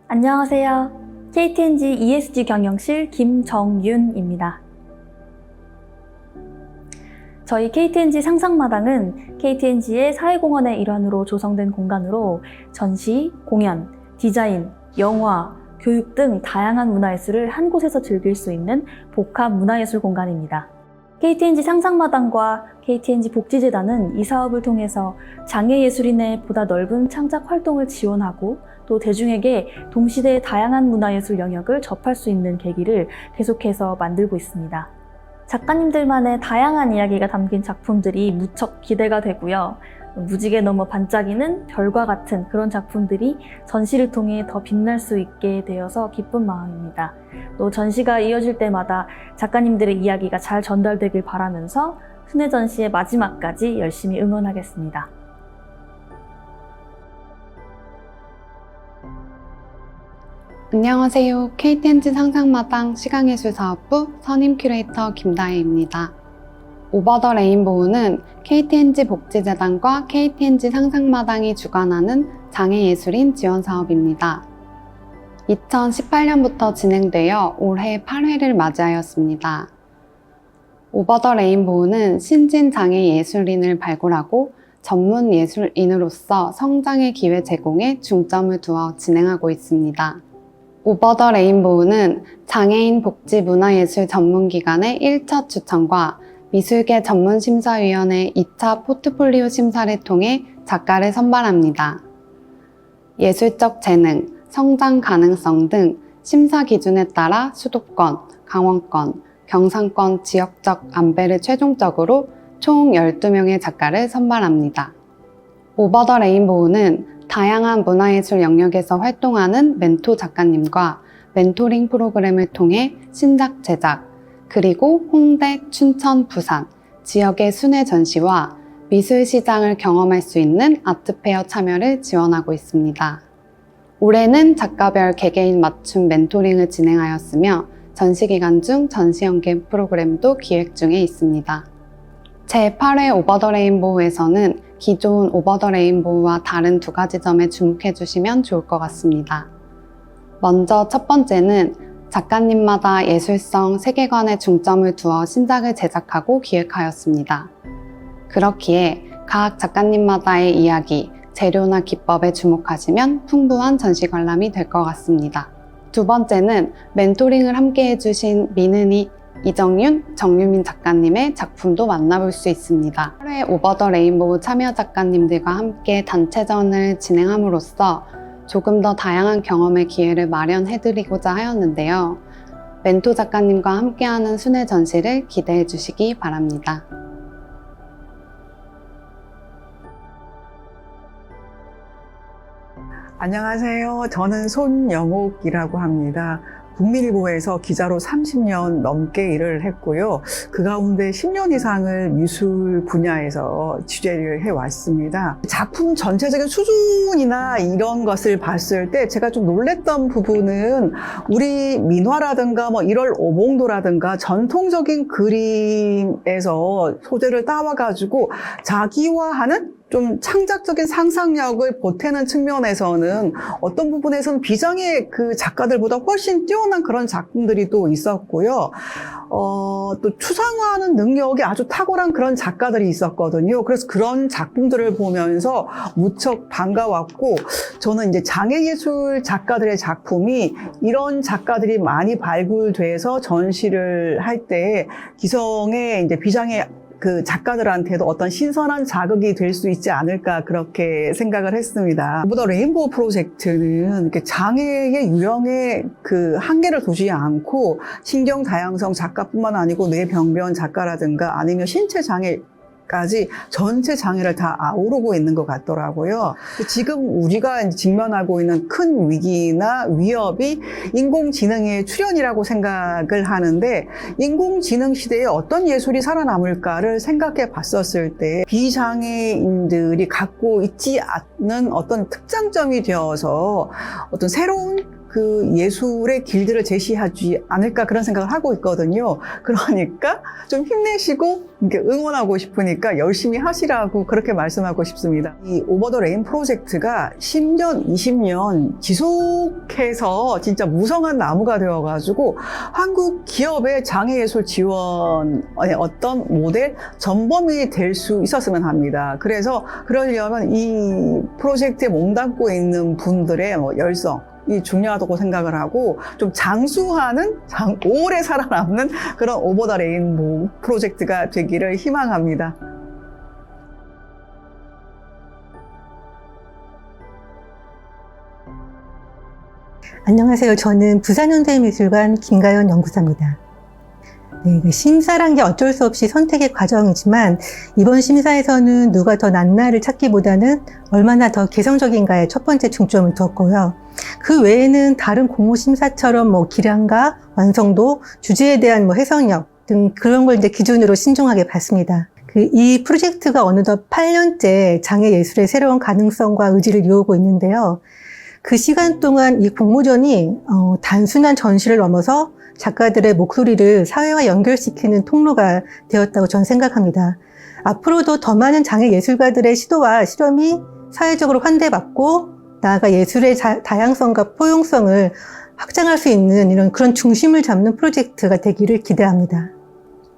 안녕하세요. KTNG ESG 경영실 김정윤입니다. 저희 KTNG 상상마당은 KTNG의 사회공헌의 일환으로 조성된 공간으로 전시, 공연, 디자인, 영화, 교육 등 다양한 문화예술을 한 곳에서 즐길 수 있는 복합 문화예술 공간입니다. KTNG 상상마당과 KTNG 복지재단은 이 사업을 통해서 장애예술인의 보다 넓은 창작 활동을 지원하고 또 대중에게 동시대의 다양한 문화예술 영역을 접할 수 있는 계기를 계속해서 만들고 있습니다. 작가님들만의 다양한 이야기가 담긴 작품들이 무척 기대가 되고요. 무지개 넘어 반짝이는 별과 같은 그런 작품들이 전시를 통해 더 빛날 수 있게 되어서 기쁜 마음입니다. 또 전시가 이어질 때마다 작가님들의 이야기가 잘 전달되길 바라면서 순회 전시의 마지막까지 열심히 응원하겠습니다. 안녕하세요. KTNG 상상마당 시각예술사업부 선임 큐레이터 김다혜입니다. 오버 더 레인보우는 KTNG 복지재단과 KTNG 상상마당이 주관하는 장애예술인 지원사업입니다. 2018년부터 진행되어 올해 8회를 맞이하였습니다. 오버 더 레인보우는 신진 장애예술인을 발굴하고 전문 예술인으로서 성장의 기회 제공에 중점을 두어 진행하고 있습니다. 오버 더 레인보우는 장애인 복지 문화예술 전문기관의 1차 추천과 미술계 전문심사위원회 2차 포트폴리오 심사를 통해 작가를 선발합니다. 예술적 재능, 성장 가능성 등 심사 기준에 따라 수도권, 강원권, 경상권 지역적 안배를 최종적으로 총 12명의 작가를 선발합니다. 오버 더 레인보우는 다양한 문화예술 영역에서 활동하는 멘토 작가님과 멘토링 프로그램을 통해 신작 제작, 그리고 홍대, 춘천, 부산 지역의 순회 전시와 미술 시장을 경험할 수 있는 아트페어 참여를 지원하고 있습니다. 올해는 작가별 개개인 맞춤 멘토링을 진행하였으며 전시 기간 중 전시 연계 프로그램도 기획 중에 있습니다. 제8회 오버 더 레인보우에서는 기존 오버 더 레인보우와 다른 두 가지 점에 주목해 주시면 좋을 것 같습니다. 먼저 첫 번째는 작가님마다 예술성 세계관에 중점을 두어 신작을 제작하고 기획하였습니다. 그렇기에 각 작가님마다의 이야기, 재료나 기법에 주목하시면 풍부한 전시 관람이 될 것 같습니다. 두 번째는 멘토링을 함께 해주신 민은이, 이정윤, 정유민 작가님의 작품도 만나볼 수 있습니다. 8회 오버 더 레인보우 참여 작가님들과 함께 단체전을 진행함으로써 조금 더 다양한 경험의 기회를 마련해드리고자 하였는데요. 멘토 작가님과 함께하는 순회 전시를 기대해 주시기 바랍니다. 안녕하세요. 저는 손영옥이라고 합니다. 국민일보에서 기자로 30년 넘게 일을 했고요. 그 가운데 10년 이상을 미술 분야에서 취재를 해왔습니다. 작품 전체적인 수준이나 이런 것을 봤을 때 제가 좀 놀랬던 부분은 우리 민화라든가 뭐 1월 오봉도라든가 전통적인 그림에서 소재를 따와가지고 자기화하는 좀 창작적인 상상력을 보태는 측면에서는 어떤 부분에서는 비장의 그 작가들보다 훨씬 뛰어난 그런 작품들이 또 있었고요. 또 추상화하는 능력이 아주 탁월한 그런 작가들이 있었거든요. 그래서 그런 작품들을 보면서 무척 반가웠고, 저는 이제 장애예술 작가들의 작품이 이런 작가들이 많이 발굴돼서 전시를 할 때 기성의 이제 비장의 그 작가들한테도 어떤 신선한 자극이 될 수 있지 않을까 그렇게 생각을 했습니다. 오버 더 레인보우 프로젝트는 이렇게 장애의 유형에 그 한계를 두지 않고 신경 다양성 작가뿐만 아니고 뇌병변 작가라든가 아니면 신체 장애 까지 전체 장애를 다 아우르고 있는 것 같더라고요. 지금 우리가 직면하고 있는 큰 위기나 위협이 인공지능의 출현이라고 생각을 하는데, 인공지능 시대에 어떤 예술이 살아남을까를 생각해 봤었을 때 비장애인들이 갖고 있지 않는 어떤 특장점이 되어서 어떤 새로운 그 예술의 길들을 제시하지 않을까 그런 생각을 하고 있거든요. 그러니까 좀 힘내시고 이렇게 응원하고 싶으니까 열심히 하시라고 그렇게 말씀하고 싶습니다. 이 오버 더 레인 프로젝트가 10년, 20년 지속해서 진짜 무성한 나무가 되어가지고 한국 기업의 장애예술 지원의 어떤 모델 전범이 될 수 있었으면 합니다. 그래서 그러려면 이 프로젝트에 몸담고 있는 분들의 열성, 이 중요하다고 생각을 하고 좀 장수하는 오래 살아남는 그런 오버 더 레인보우 프로젝트가 되기를 희망합니다. 안녕하세요. 저는 부산현대미술관 김가연 연구사입니다. 네, 심사란 게 어쩔 수 없이 선택의 과정이지만 이번 심사에서는 누가 더 낫나를 찾기보다는 얼마나 더 개성적인가에 첫 번째 중점을 두었고요. 그 외에는 다른 공모 심사처럼 기량과 완성도, 주제에 대한 해석력 등 그런 걸 이제 기준으로 신중하게 봤습니다. 이 프로젝트가 어느덧 8년째 장애 예술의 새로운 가능성과 의지를 이어오고 있는데요. 그 시간 동안 이 공모전이 단순한 전시를 넘어서 작가들의 목소리를 사회와 연결시키는 통로가 되었다고 저는 생각합니다. 앞으로도 더 많은 장애 예술가들의 시도와 실험이 사회적으로 환대받고 나아가 예술의 다양성과 포용성을 확장할 수 있는 이런 그런 중심을 잡는 프로젝트가 되기를 기대합니다.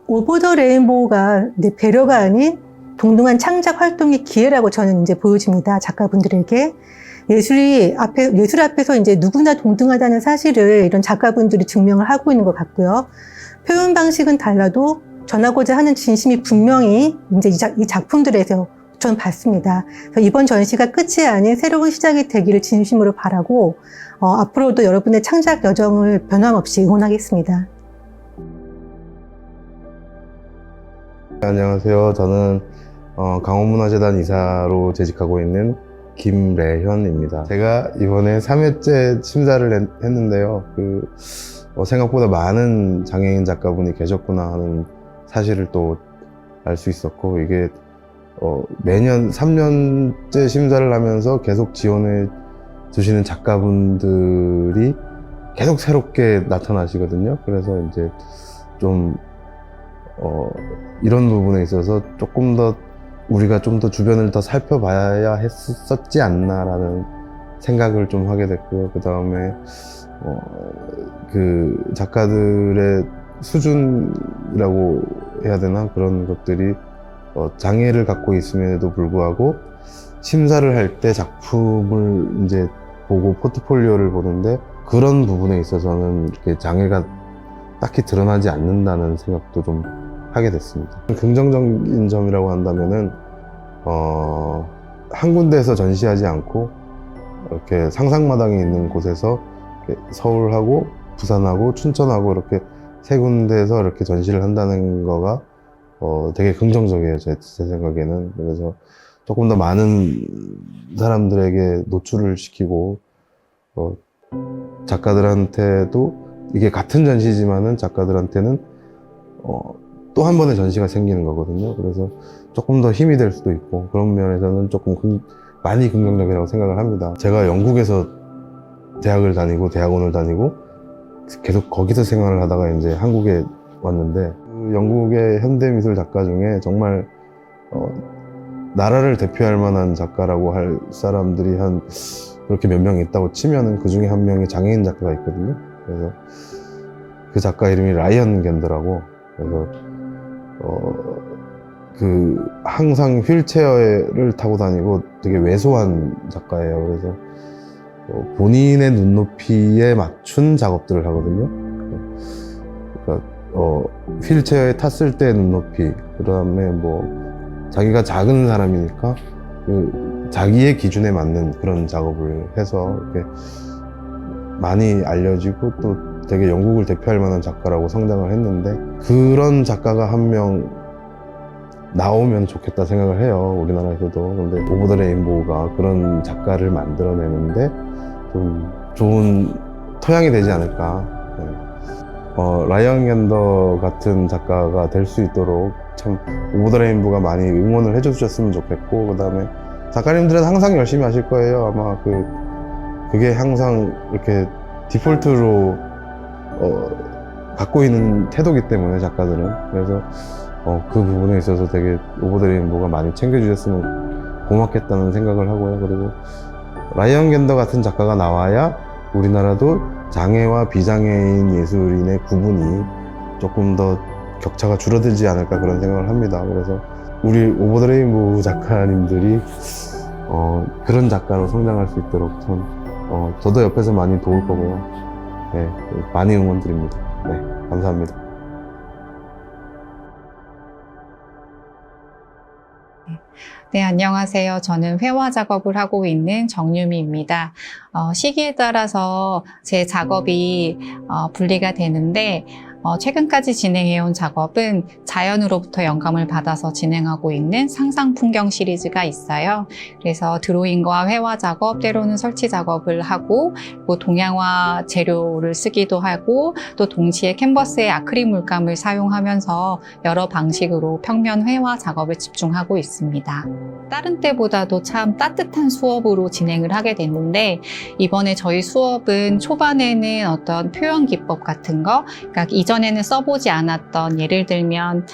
오버 더 레인보우가 배려가 아닌 동등한 창작 활동의 기회라고 저는 이제 보여집니다. 작가분들에게. 예술 앞에서 이제 누구나 동등하다는 사실을 이런 작가분들이 증명을 하고 있는 것 같고요. 표현 방식은 달라도 전하고자 하는 진심이 분명히 이제 이 작품들에서 저는 봤습니다. 그래서 이번 전시가 끝이 아닌 새로운 시작이 되기를 진심으로 바라고 앞으로도 여러분의 창작 여정을 변함없이 응원하겠습니다. 안녕하세요. 저는 강원문화재단 이사로 재직하고 있는 김래현입니다. 제가 이번에 3회째 심사를 했는데요. 생각보다 많은 장애인 작가분이 계셨구나 하는 사실을 또 알 수 있었고, 이게 매년 3년째 심사를 하면서 계속 지원해 주시는 작가분들이 계속 새롭게 나타나시거든요. 그래서 이제 좀 이런 부분에 있어서 조금 더 우리가 좀 더 주변을 더 살펴봐야 했었지 않나라는 생각을 좀 하게 됐고요. 그 다음에 그 작가들의 수준이라고 해야 되나, 그런 것들이 장애를 갖고 있음에도 불구하고 심사를 할 때 작품을 이제 보고 포트폴리오를 보는데 그런 부분에 있어서는 이렇게 장애가 딱히 드러나지 않는다는 생각도 좀 하게 됐습니다. 긍정적인 점이라고 한다면은 한 군데에서 전시하지 않고 이렇게 상상마당에 있는 곳에서 이렇게 서울하고 부산하고 춘천하고 이렇게 세 군데에서 이렇게 전시를 한다는 거가 되게 긍정적이에요, 제 생각에는. 그래서 조금 더 많은 사람들에게 노출을 시키고 작가들한테도 이게 같은 전시지만은 작가들한테는 또 한 번의 전시가 생기는 거거든요. 그래서 조금 더 힘이 될 수도 있고, 그런 면에서는 조금 많이 긍정적이라고 생각을 합니다. 제가 영국에서 대학을 다니고 대학원을 다니고 계속 거기서 생활을 하다가 이제 한국에 왔는데, 그 영국의 현대미술 작가 중에 정말 나라를 대표할 만한 작가라고 할 사람들이 한 그렇게 몇 명 있다고 치면은 그 중에 한 명이 장애인 작가가 있거든요. 그래서 그 작가 이름이 라이언 겐더라고. 그래서 항상 휠체어를 타고 다니고 되게 왜소한 작가예요. 그래서 본인의 눈높이에 맞춘 작업들을 하거든요. 그러니까 휠체어에 탔을 때 눈높이, 그 다음에 자기가 작은 사람이니까 자기의 기준에 맞는 그런 작업을 해서 이렇게 많이 알려지고 또 되게 영국을 대표할 만한 작가라고 성장을 했는데, 그런 작가가 한 명 나오면 좋겠다 생각을 해요, 우리나라에서도. 근데 오버 더 레인보우가 그런 작가를 만들어내는데 좀 좋은 토양이 되지 않을까. 라이언 겐더 같은 작가가 될 수 있도록 참 오버 더 레인보우가 많이 응원을 해줘 주셨으면 좋겠고, 그 다음에 작가님들은 항상 열심히 하실 거예요. 아마 그게 항상 이렇게 디폴트로 갖고 있는 태도기 때문에 작가들은. 그래서 그 부분에 있어서 되게 오버 더 레인보우가 많이 챙겨주셨으면 고맙겠다는 생각을 하고요. 그리고 라이언 겐더 같은 작가가 나와야 우리나라도 장애와 비장애인 예술인의 구분이 조금 더 격차가 줄어들지 않을까 그런 생각을 합니다. 그래서 우리 오버 더 레인보우 작가님들이 그런 작가로 성장할 수 있도록 저도 옆에서 많이 도울 거고요. 네, 많이 응원 드립니다. 네, 감사합니다. 네, 안녕하세요. 저는 회화 작업을 하고 있는 정유미입니다. 시기에 따라서 제 작업이 분리가 되는데 최근까지 진행해온 작업은 자연으로부터 영감을 받아서 진행하고 있는 상상 풍경 시리즈가 있어요. 그래서 드로잉과 회화 작업, 때로는 설치 작업을 하고 뭐 동양화 재료를 쓰기도 하고 또 동시에 캔버스에 아크릴 물감을 사용하면서 여러 방식으로 평면 회화 작업을 집중하고 있습니다. 다른 때보다도 참 따뜻한 수업으로 진행을 하게 됐는데 이번에 저희 수업은 초반에는 어떤 표현 기법 같은 거, 그러니까 이전에는 써보지 않았던 예를 들면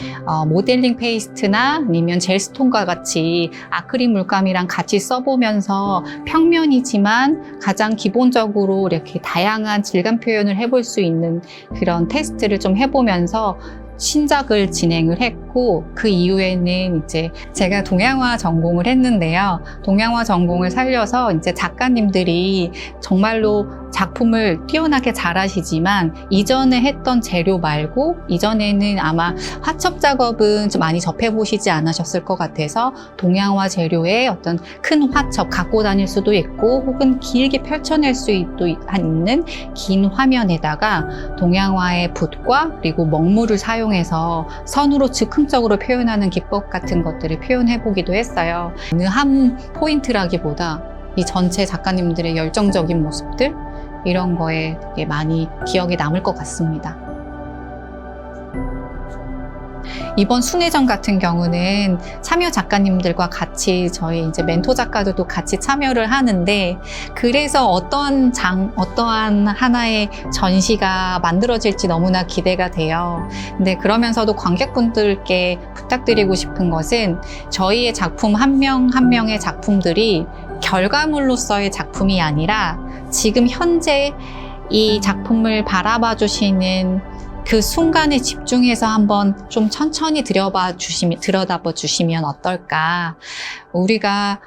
모델링 페이스트나 아니면 젤스톤과 같이 아크릴 물감이랑 같이 써보면서 평면이지만 가장 기본적으로 이렇게 다양한 질감 표현을 해볼 수 있는 그런 테스트를 좀 해보면서 신작을 진행을 했고 그 이후에는 이제 제가 동양화 전공을 했는데요. 동양화 전공을 살려서 이제 작가님들이 정말로 작품을 뛰어나게 잘하시지만 이전에 했던 재료 말고 이전에는 아마 화첩 작업은 좀 많이 접해보시지 않으셨을 것 같아서 동양화 재료의 어떤 큰 화첩 갖고 다닐 수도 있고 혹은 길게 펼쳐낼 수 있는 긴 화면에다가 동양화의 붓과 그리고 먹물을 사용해서 선으로 즉흥적으로 표현하는 기법 같은 것들을 표현해보기도 했어요. 어느 한 포인트라기보다 이 전체 작가님들의 열정적인 모습들 이런 거에 되게 많이 기억에 남을 것 같습니다. 이번 순회전 같은 경우는 참여 작가님들과 같이 저희 이제 멘토 작가들도 같이 참여를 하는데 그래서 어떠한 하나의 전시가 만들어질지 너무나 기대가 돼요. 근데 그러면서도 관객분들께 부탁드리고 싶은 것은 저희의 작품 한 명 한 명의 작품들이 결과물로서의 작품이 아니라 지금 현재 이 작품을 바라봐 주시는 그 순간에 집중해서 한번 좀 천천히 들여다봐 주시면 어떨까. 우리가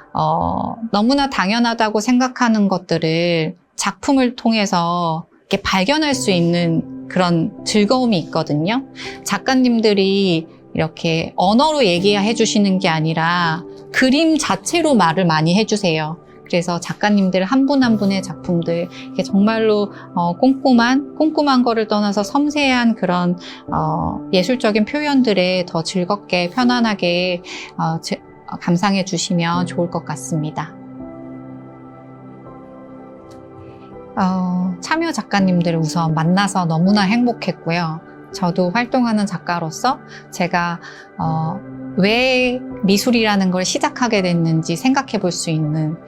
너무나 당연하다고 생각하는 것들을 작품을 통해서 이렇게 발견할 수 있는 그런 즐거움이 있거든요. 작가님들이 이렇게 언어로 얘기해 주시는 게 아니라 그림 자체로 말을 많이 해주세요. 그래서 작가님들 한 분 한 분의 작품들 이게 정말로 꼼꼼한 거를 떠나서 섬세한 그런 예술적인 표현들에 더 즐겁게 편안하게 감상해 주시면 좋을 것 같습니다. 참여 작가님들을 우선 만나서 너무나 행복했고요. 저도 활동하는 작가로서 제가 왜 미술이라는 걸 시작하게 됐는지 생각해 볼 수 있는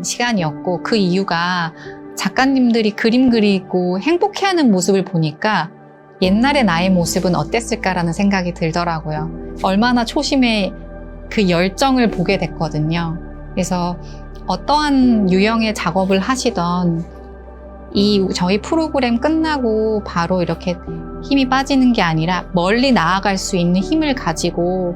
시간이었고 그 이유가 작가님들이 그림 그리고 행복해하는 모습을 보니까 옛날의 나의 모습은 어땠을까라는 생각이 들더라고요. 얼마나 초심의 그 열정을 보게 됐거든요. 그래서 어떠한 유형의 작업을 하시던 저희 프로그램 끝나고 바로 이렇게 힘이 빠지는 게 아니라 멀리 나아갈 수 있는 힘을 가지고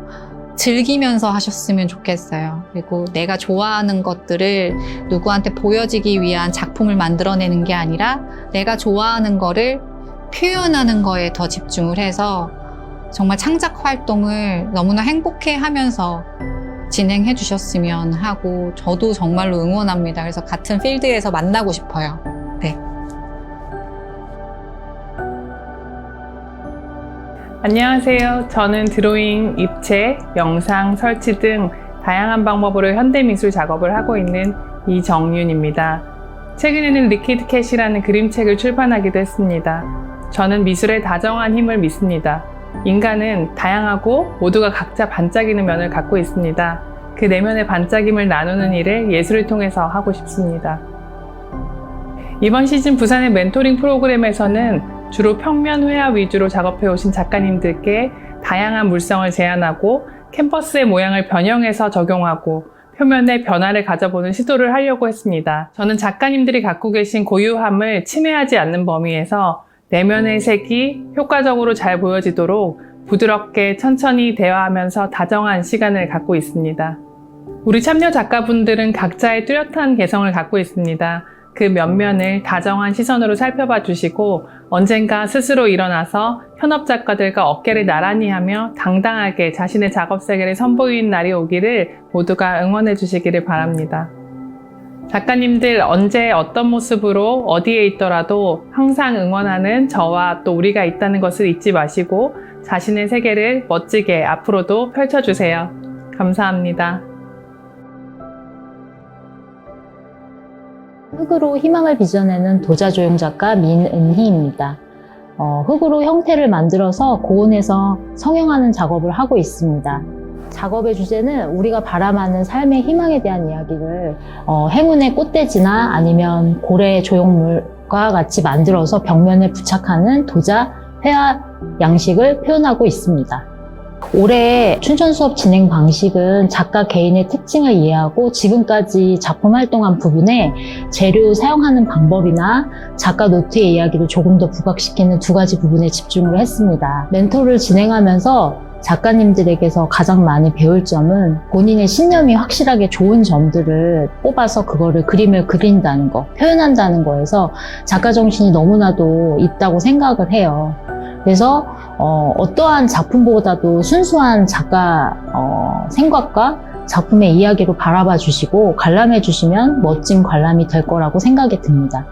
즐기면서 하셨으면 좋겠어요. 그리고 내가 좋아하는 것들을 누구한테 보여지기 위한 작품을 만들어내는 게 아니라 내가 좋아하는 거를 표현하는 거에 더 집중을 해서 정말 창작 활동을 너무나 행복해 하면서 진행해 주셨으면 하고 저도 정말로 응원합니다. 그래서 같은 필드에서 만나고 싶어요. 네. 안녕하세요. 저는 드로잉, 입체, 영상, 설치 등 다양한 방법으로 현대미술 작업을 하고 있는 이정윤입니다. 최근에는 리퀴드 캣이라는 그림책을 출판하기도 했습니다. 저는 미술의 다정한 힘을 믿습니다. 인간은 다양하고 모두가 각자 반짝이는 면을 갖고 있습니다. 그 내면의 반짝임을 나누는 일을 예술을 통해서 하고 싶습니다. 이번 시즌 부산의 멘토링 프로그램에서는 주로 평면 회화 위주로 작업해 오신 작가님들께 다양한 물성을 제안하고 캠퍼스의 모양을 변형해서 적용하고 표면에 변화를 가져보는 시도를 하려고 했습니다. 저는 작가님들이 갖고 계신 고유함을 침해하지 않는 범위에서 내면의 색이 효과적으로 잘 보여지도록 부드럽게 천천히 대화하면서 다정한 시간을 갖고 있습니다. 우리 참여 작가분들은 각자의 뚜렷한 개성을 갖고 있습니다. 그 면면을 다정한 시선으로 살펴봐 주시고 언젠가 스스로 일어나서 현업 작가들과 어깨를 나란히 하며 당당하게 자신의 작업 세계를 선보이는 날이 오기를 모두가 응원해 주시기를 바랍니다. 작가님들 언제 어떤 모습으로 어디에 있더라도 항상 응원하는 저와 또 우리가 있다는 것을 잊지 마시고 자신의 세계를 멋지게 앞으로도 펼쳐주세요. 감사합니다. 흙으로 희망을 빚어내는 도자조형 작가 민은희입니다. 흙으로 형태를 만들어서 고온에서 성형하는 작업을 하고 있습니다. 작업의 주제는 우리가 바람하는 삶의 희망에 대한 이야기를 행운의 꽃돼지나 아니면 고래 조형물과 같이 만들어서 벽면에 부착하는 도자 회화 양식을 표현하고 있습니다. 올해 춘천 수업 진행 방식은 작가 개인의 특징을 이해하고 지금까지 작품 활동한 부분에 재료 사용하는 방법이나 작가 노트의 이야기를 조금 더 부각시키는 두 가지 부분에 집중을 했습니다. 멘토를 진행하면서 작가님들에게서 가장 많이 배울 점은 본인의 신념이 확실하게 좋은 점들을 뽑아서 그거를 그림을 그린다는 거, 표현한다는 거에서 작가 정신이 너무나도 있다고 생각을 해요. 그래서 어떠한 작품보다도 순수한 작가 생각과 작품의 이야기로 바라봐 주시고 관람해 주시면 멋진 관람이 될 거라고 생각이 듭니다.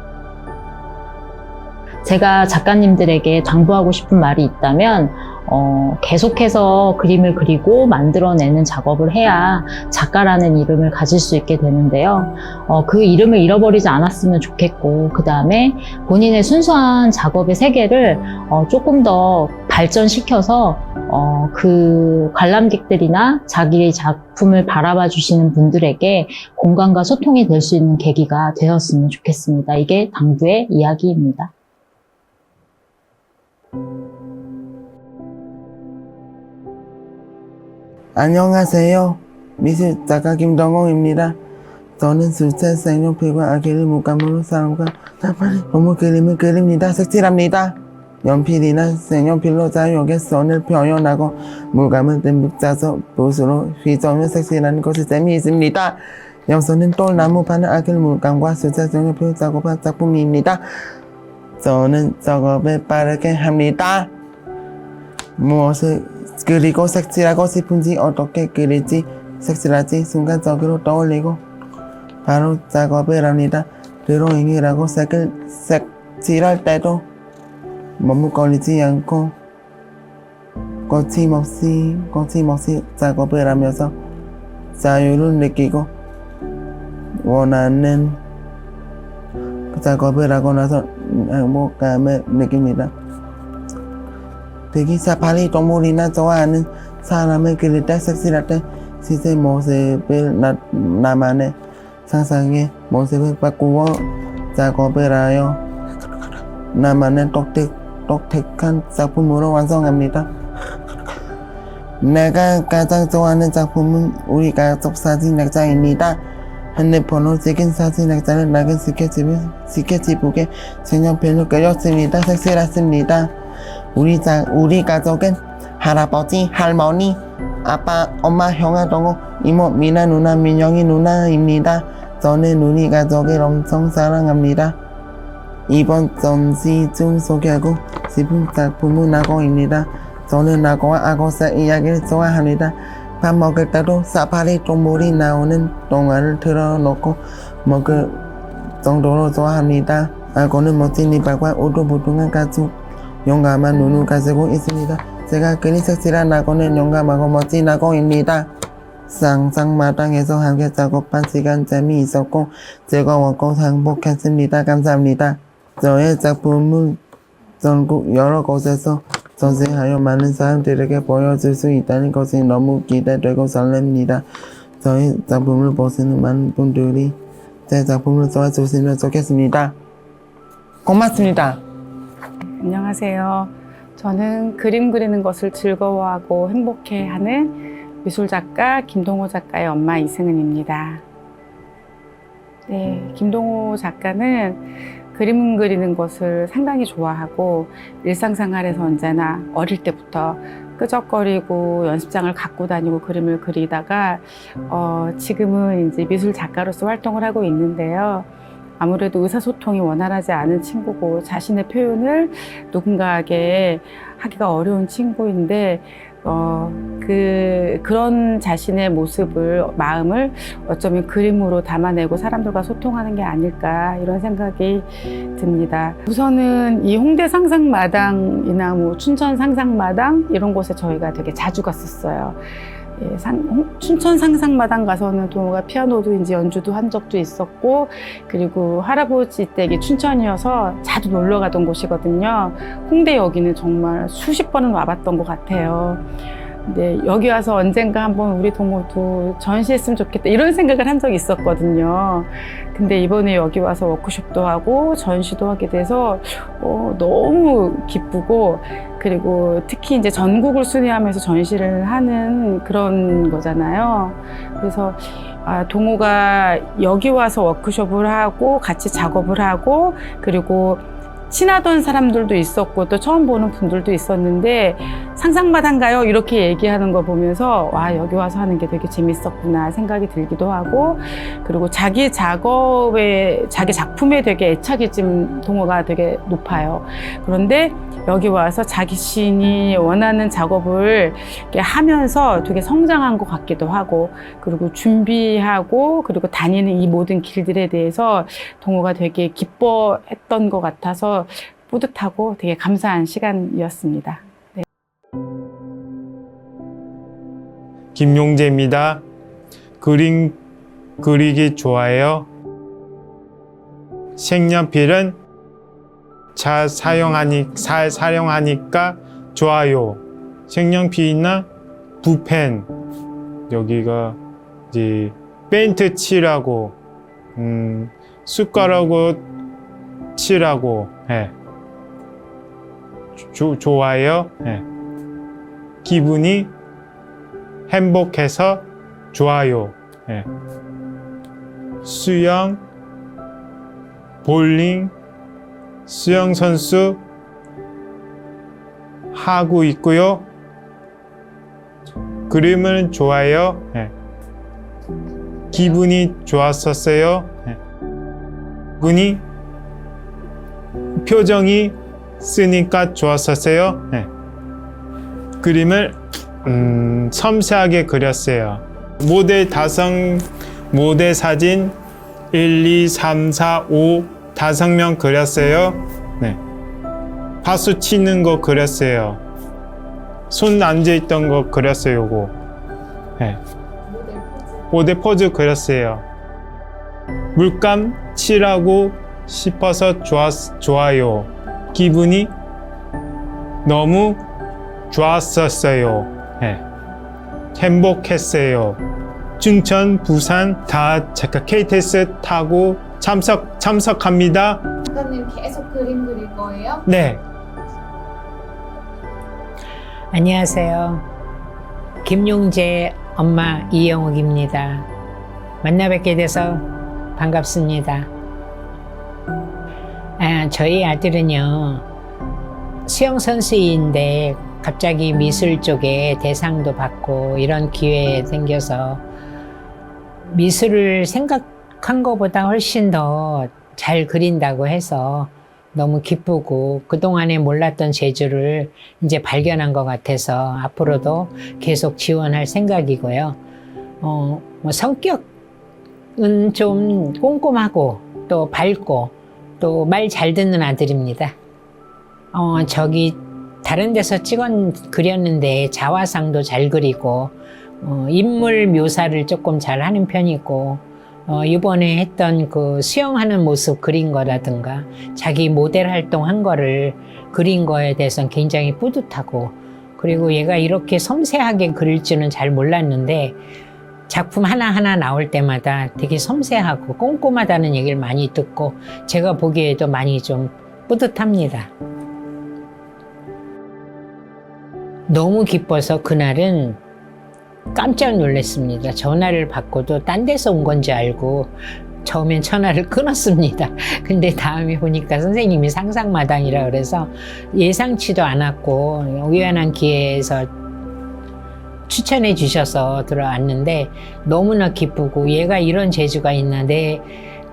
제가 작가님들에게 당부하고 싶은 말이 있다면 계속해서 그림을 그리고 만들어내는 작업을 해야 작가라는 이름을 가질 수 있게 되는데요. 그 이름을 잃어버리지 않았으면 좋겠고 그 다음에 본인의 순수한 작업의 세계를 조금 더 발전시켜서 그 관람객들이나 자기의 작품을 바라봐 주시는 분들에게 공감과 소통이 될 수 있는 계기가 되었으면 좋겠습니다. 이게 당부의 이야기입니다. 안녕하세요. 미술 작가 김동호입니다. 저는 숫자 쌍용필과 아기를 물감으로 사람과 너무 그림을 그립니다. 색칠합니다. 연필이나 색연필로 자유하게 선을 표현하고 물감을 듬뿍 짜서 붓으로 휘저으며 색칠하는 것이 재미있습니다. 여기서는 똘나무 파는 아기 물감과 숫자 쌍용필 작업한 작품입니다. 저는 작업을 빠르게 합니다. 무엇을 그리고 색칠하고 싶은지 어떻게 그릴지 색칠할지 순간적으로 떠올리고 바로 작업을 합니다. 드로잉이라고 색칠할 때도 머뭇거리지 않고 거침없이 작업을 하면서 자유를 느끼고 원하는 작업을 하고 나서 행복감을 느낍니다. 특히 사파리 동물이나 좋아하는 사람을 그릴 때 색칠할 때 실제 모습을 나만의 상상의 모습을 바꾸어 작업을 하여 나만의 독특한 작품으로 완성합니다. 내가 가장 좋아하는 작품은 우리 가족 사진 액자입니다. 핸드폰으로 찍은 사진 액자를 낡은 스케치북에 색연필로 그렸습니다. 색칠했습니다. 우리 가족은 할아버지, 할머니, 아빠, 엄마, 형아, 동호, 이모, 미나 누나, 민영이 누나입니다. 저는 우리 가족을 엄청 사랑합니다. 이번 전시 중 소개하고 싶은 작품은 악어입니다. 저는 악어와 악어새 이야기를 좋아합니다. 밥 먹을 때도 사파리 동물이 나오는 동화를 틀어놓고 먹을 정도로 좋아합니다. 악어는 멋진 이빨과 우두부둥한 가죽 용감한 눈을 가지고 있습니다. 제가 그린 색칠한 악어는 용감하고 멋진 악어입니다. 상상마당에서 함께 작업한 시간 재미있었고 즐거웠고 행복했습니다. 감사합니다. 저의 작품을 전국 여러 곳에서 전시하여 많은 사람들에게 보여줄 수 있다는 것이 너무 기대되고 설렙니다. 저의 작품을 보시는 많은 분들이 제 작품을 좋아해 주시면 좋겠습니다. 고맙습니다. 안녕하세요. 저는 그림 그리는 것을 즐거워하고 행복해하는 미술작가 김동호 작가의 엄마 이승은입니다. 네, 김동호 작가는 그림 그리는 것을 상당히 좋아하고 일상생활에서 언제나 어릴 때부터 끄적거리고 연습장을 갖고 다니고 그림을 그리다가 지금은 이제 미술 작가로서 활동을 하고 있는데요. 아무래도 의사소통이 원활하지 않은 친구고 자신의 표현을 누군가에게 하기가 어려운 친구인데 그런 자신의 모습을, 마음을 어쩌면 그림으로 담아내고 사람들과 소통하는 게 아닐까 이런 생각이 듭니다. 우선은 이 홍대 상상마당이나 뭐 춘천 상상마당 이런 곳에 저희가 되게 자주 갔었어요. 예, 춘천 상상마당 가서는 동호가 피아노도 이제 연주도 한 적도 있었고, 그리고 할아버지 댁이 춘천이어서 자주 놀러 가던 곳이거든요. 홍대역에는 정말 수십 번은 와봤던 것 같아요. 근데 여기 와서 언젠가 한번 우리 동호도 전시했으면 좋겠다 이런 생각을 한 적이 있었거든요. 근데 이번에 여기 와서 워크숍도 하고 전시도 하게 돼서 너무 기쁘고, 그리고 특히 이제 전국을 순회하면서 전시를 하는 그런 거잖아요. 그래서 동호가 여기 와서 워크숍을 하고 같이 작업을 하고, 그리고 친하던 사람들도 있었고 또 처음 보는 분들도 있었는데 상상마당가요? 이렇게 얘기하는 거 보면서 와, 여기 와서 하는 게 되게 재밌었구나 생각이 들기도 하고, 그리고 자기 작업에, 자기 작품에 되게 애착이 지금 동호가 되게 높아요. 그런데 여기 와서 자기 시인이 원하는 작업을 이렇게 하면서 되게 성장한 것 같기도 하고, 그리고 준비하고 그리고 다니는 이 모든 길들에 대해서 동호가 되게 기뻐했던 것 같아서 뿌듯하고 되게 감사한 시간이었습니다. 네. 김용재입니다. 그림 그리기 좋아해요. 색연필은 잘 사용하니까 좋아요. 색연필이나 붓펜, 여기가 이제 페인트 칠하고 숟가락으로 칠하고 좋아요. 기분이 행복해서 좋아요. 수영, 볼링, 수영 선수 하고 있고요. 그림을 좋아해요. 기분이 좋았었어요. 표정이 쓰니까 좋았었어요. 그림을 섬세하게 그렸어요. 모델 사진 1, 2, 3, 4, 5 5명 그렸어요. 파수 치는 거 그렸어요. 손 앉아있던 거 그렸어요. 요거. 모델 포즈 그렸어요. 물감 칠하고 싶어서 좋아요. 기분이 너무 좋았었어요. 행복했어요. 춘천, 부산 다 제가 KTX 타고 참석합니다. 작가님 계속 그림 그릴 거예요? 네. 안녕하세요. 김용재 엄마 이영옥입니다. 만나 뵙게 돼서 반갑습니다. 저희 아들은요, 수영 선수인데 갑자기 미술 쪽에 대상도 받고 이런 기회에 생겨서 미술을 생각한 것보다 훨씬 더 잘 그린다고 해서 너무 기쁘고, 그동안에 몰랐던 재주를 이제 발견한 것 같아서 앞으로도 계속 지원할 생각이고요. 성격은 좀 꼼꼼하고 또 밝고 또 말 잘 듣는 아들입니다. 다른 데서 그렸는데 자화상도 잘 그리고 인물 묘사를 조금 잘 하는 편이고, 이번에 했던 그 수영하는 모습 그린 거라든가 자기 모델 활동한 거를 그린 거에 대해서는 굉장히 뿌듯하고, 그리고 얘가 이렇게 섬세하게 그릴 줄은 잘 몰랐는데 작품 하나하나 나올 때마다 되게 섬세하고 꼼꼼하다는 얘기를 많이 듣고 제가 보기에도 많이 좀 뿌듯합니다. 너무 기뻐서 그날은 깜짝 놀랐습니다. 전화를 받고도 딴 데서 온 건지 알고 처음엔 전화를 끊었습니다. 근데 다음에 보니까 선생님이 상상마당이라 그래서 예상치도 않았고 우연한 기회에서 추천해 주셔서 들어왔는데 너무나 기쁘고 얘가 이런 재주가 있나, 내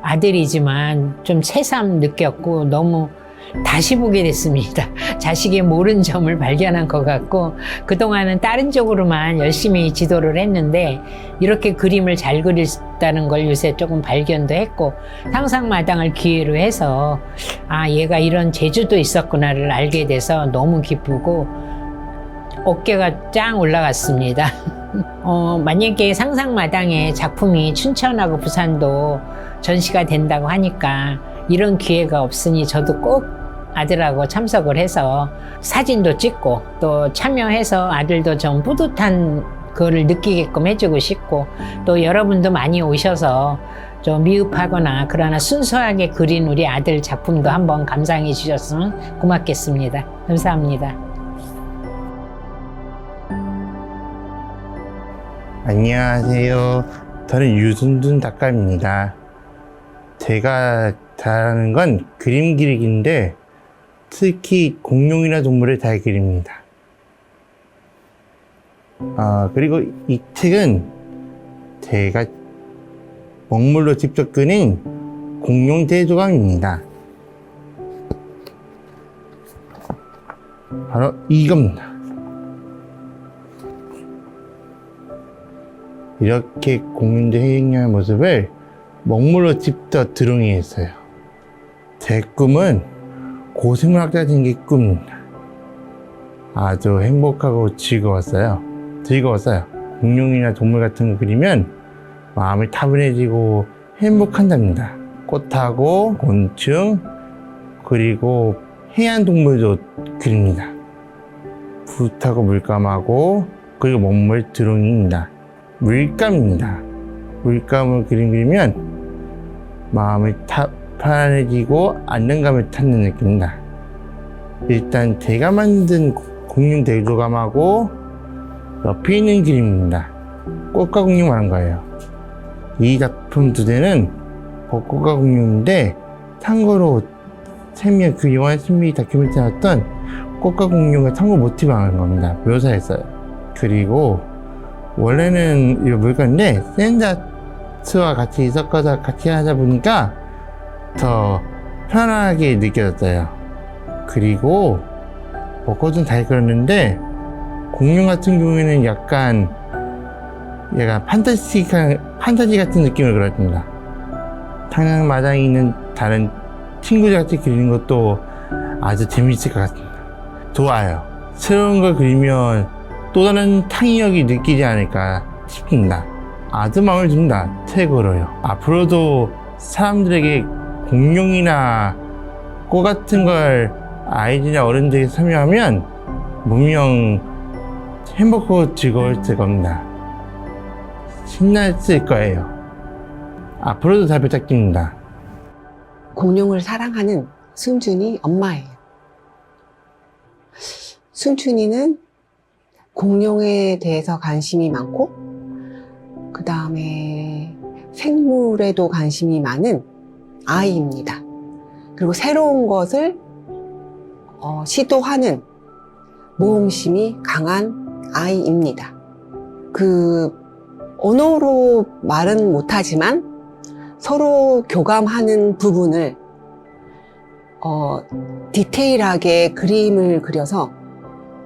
아들이지만 좀 새삼 느꼈고 너무 다시 보게 됐습니다. 자식의 모르는 점을 발견한 것 같고, 그동안은 다른 쪽으로만 열심히 지도를 했는데 이렇게 그림을 잘 그렸다는 걸 요새 조금 발견도 했고, 상상마당을 기회로 해서 아, 얘가 이런 재주도 있었구나를 알게 돼서 너무 기쁘고 어깨가 짱 올라갔습니다. 만약에 상상마당에 작품이 춘천하고 부산도 전시가 된다고 하니까 이런 기회가 없으니 저도 꼭 아들하고 참석을 해서 사진도 찍고 또 참여해서 아들도 좀 뿌듯한 그거를 느끼게끔 해주고 싶고, 또 여러분도 많이 오셔서 좀 미흡하거나 그러나 순수하게 그린 우리 아들 작품도 한번 감상해 주셨으면 고맙겠습니다. 감사합니다. 안녕하세요. 저는 유순둔 작가입니다. 제가 잘하는 건 그림 그리기인데 특히 공룡이나 동물을 잘 그립니다. 그리고 이 책은 제가 먹물로 직접 그린 공룡 제조감입니다. 바로 이겁니다. 이렇게 공룡들 행동하는 모습을 먹물로 직접 드로잉했어요. 제 꿈은 고생물학자 되는 게 꿈입니다. 아주 행복하고 즐거웠어요. 공룡이나 동물 같은 거 그리면 마음이 차분해지고 행복한답니다. 꽃하고 곤충, 그리고 해안 동물도 그립니다. 붓하고 물감하고, 그리고 먹물 드로잉입니다. 물감입니다. 물감을 그리면 마음이 편안해지고 안정감을 찾는 느낌입니다. 일단 제가 만든 공룡 대조감하고 옆에 있는 그림입니다. 꽃과 공룡 말한 거예요. 이 작품 두 개는 벚꽃과 공룡인데, 참고로 그 영화 신비 다큐멘터리 나왔던 꽃과 공룡을 참고 모티브 한 겁니다. 묘사했어요. 그리고 원래는 이 물건인데 샌드아트와 같이 섞어서 같이 하다 보니까 더 편하게 느껴졌어요. 그리고 벚꽃은 잘 그렸는데 공룡 같은 경우에는 약간 얘가 판타지 같은 느낌을 그렸습니다. 상상마당에 있는 다른 친구들 같이 그리는 것도 아주 재미있을 것 같습니다. 좋아요. 새로운 걸 그리면 또 다른 창의력이 느끼지 않을까 싶습니다. 아주 마음에 듭니다. 최고로요. 앞으로도 사람들에게 공룡이나 꽃 같은 걸 아이들이나 어른들에게 설명하면 분명 행복하고 즐거울 겁니다. 신났을 거예요. 앞으로도 잘 부탁드립니다. 공룡을 사랑하는 승준이 엄마예요. 승준이는 공룡에 대해서 관심이 많고, 그 다음에 생물에도 관심이 많은 아이입니다. 그리고 새로운 것을 시도하는 모험심이 강한 아이입니다. 언어로 말은 못하지만 서로 교감하는 부분을 디테일하게 그림을 그려서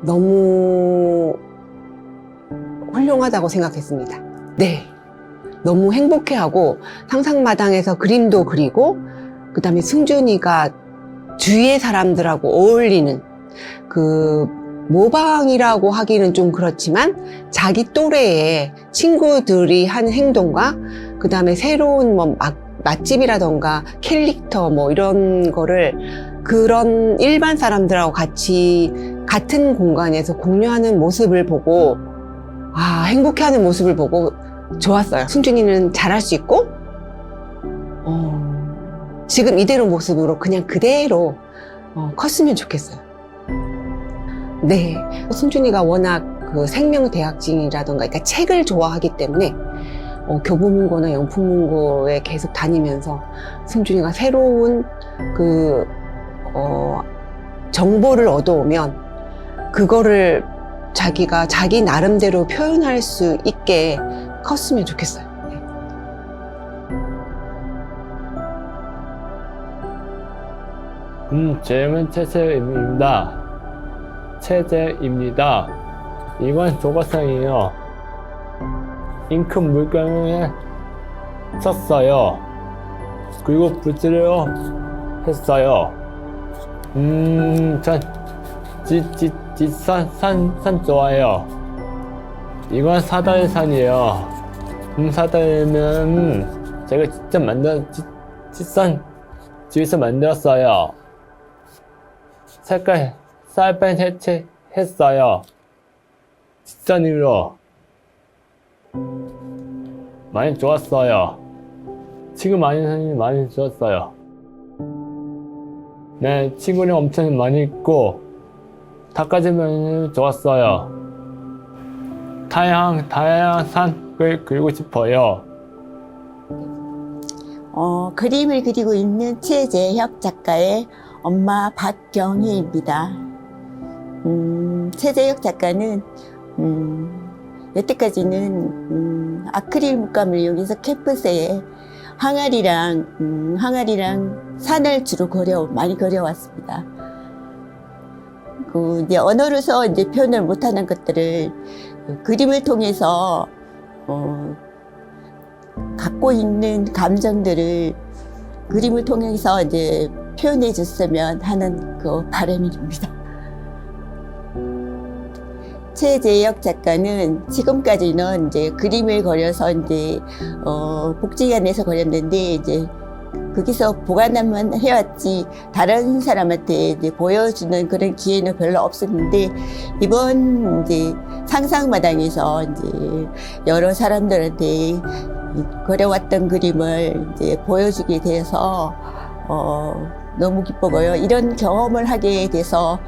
너무 훌륭하다고 생각했습니다. 네, 너무 행복해하고 상상마당에서 그림도 그리고, 그 다음에 승준이가 주위의 사람들하고 어울리는 모방이라고 하기는 좀 그렇지만 자기 또래의 친구들이 하는 행동과, 그 다음에 새로운 맛집이라던가 캐릭터 이런 거를 그런 일반 사람들하고 같이 같은 공간에서 공유하는 모습을 보고, 행복해하는 모습을 보고 좋았어요. 승준이는 잘할 수 있고, 지금 이대로 모습으로 그냥 그대로 컸으면 좋겠어요. 네, 승준이가 워낙 그 생명대학증이라던가, 그러니까 책을 좋아하기 때문에 교보문고나 영풍문고에 계속 다니면서 승준이가 새로운 그 정보를 얻어오면 그거를 자기가 자기 나름대로 표현할 수 있게 컸으면 좋겠어요. 질문 체제입니다. 이건 교과서예요. 잉크 물감을 썼어요. 그리고 붓으로 했어요. 전 산 좋아요. 이건 사다리산이에요. 사다리는 제가 직접 뒷산 집에서 만들었어요. 색깔 쌀펜 해체했어요. 뒷산으로 많이 좋았어요. 지금 많이 좋았어요. 네, 친구랑 엄청 많이 있고 닭가지면 좋았어요. 다양한 산을 그리고 싶어요. 그림을 그리고 있는 최재혁 작가의 엄마 박경희입니다. 최재혁 작가는 여태까지는 아크릴 물감을 이용해서 캠퍼스에 항아리랑 산을 주로 많이 그려왔습니다. 이제 언어로서 이제 표현을 못하는 것들을 그림을 통해서 갖고 있는 감정들을 그림을 통해서 이제 표현해 줬으면 하는 그 바람입니다. 최재혁 작가는 지금까지는 이제 그림을 그려서 이제 복지관에서 그렸는데 이제 거기서 보관만 해왔지 다른 사람한테 이제 보여주는 그런 기회는 별로 없었는데 이번 이제 상상마당에서 이제 여러 사람들한테 그려왔던 그림을 이제 보여주게 돼서 너무 기쁘고요. 이런 경험을 하게 돼서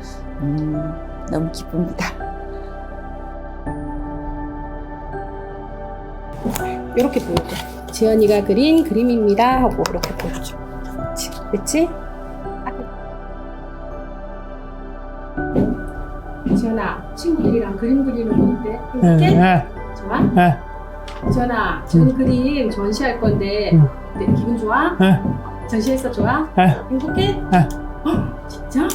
너무 기쁩니다. 이렇게 보여줘. 지연이가 그린 그림입니다 하고 이렇게 보여줘. 그렇지? 지연아, 친구들이랑 그림 그리는 거 어때? 행복해? 좋아? 지연아, 지연 그림 전시할 건데 어때? 기분 좋아? 전시해서 좋아? 행복해? 진짜?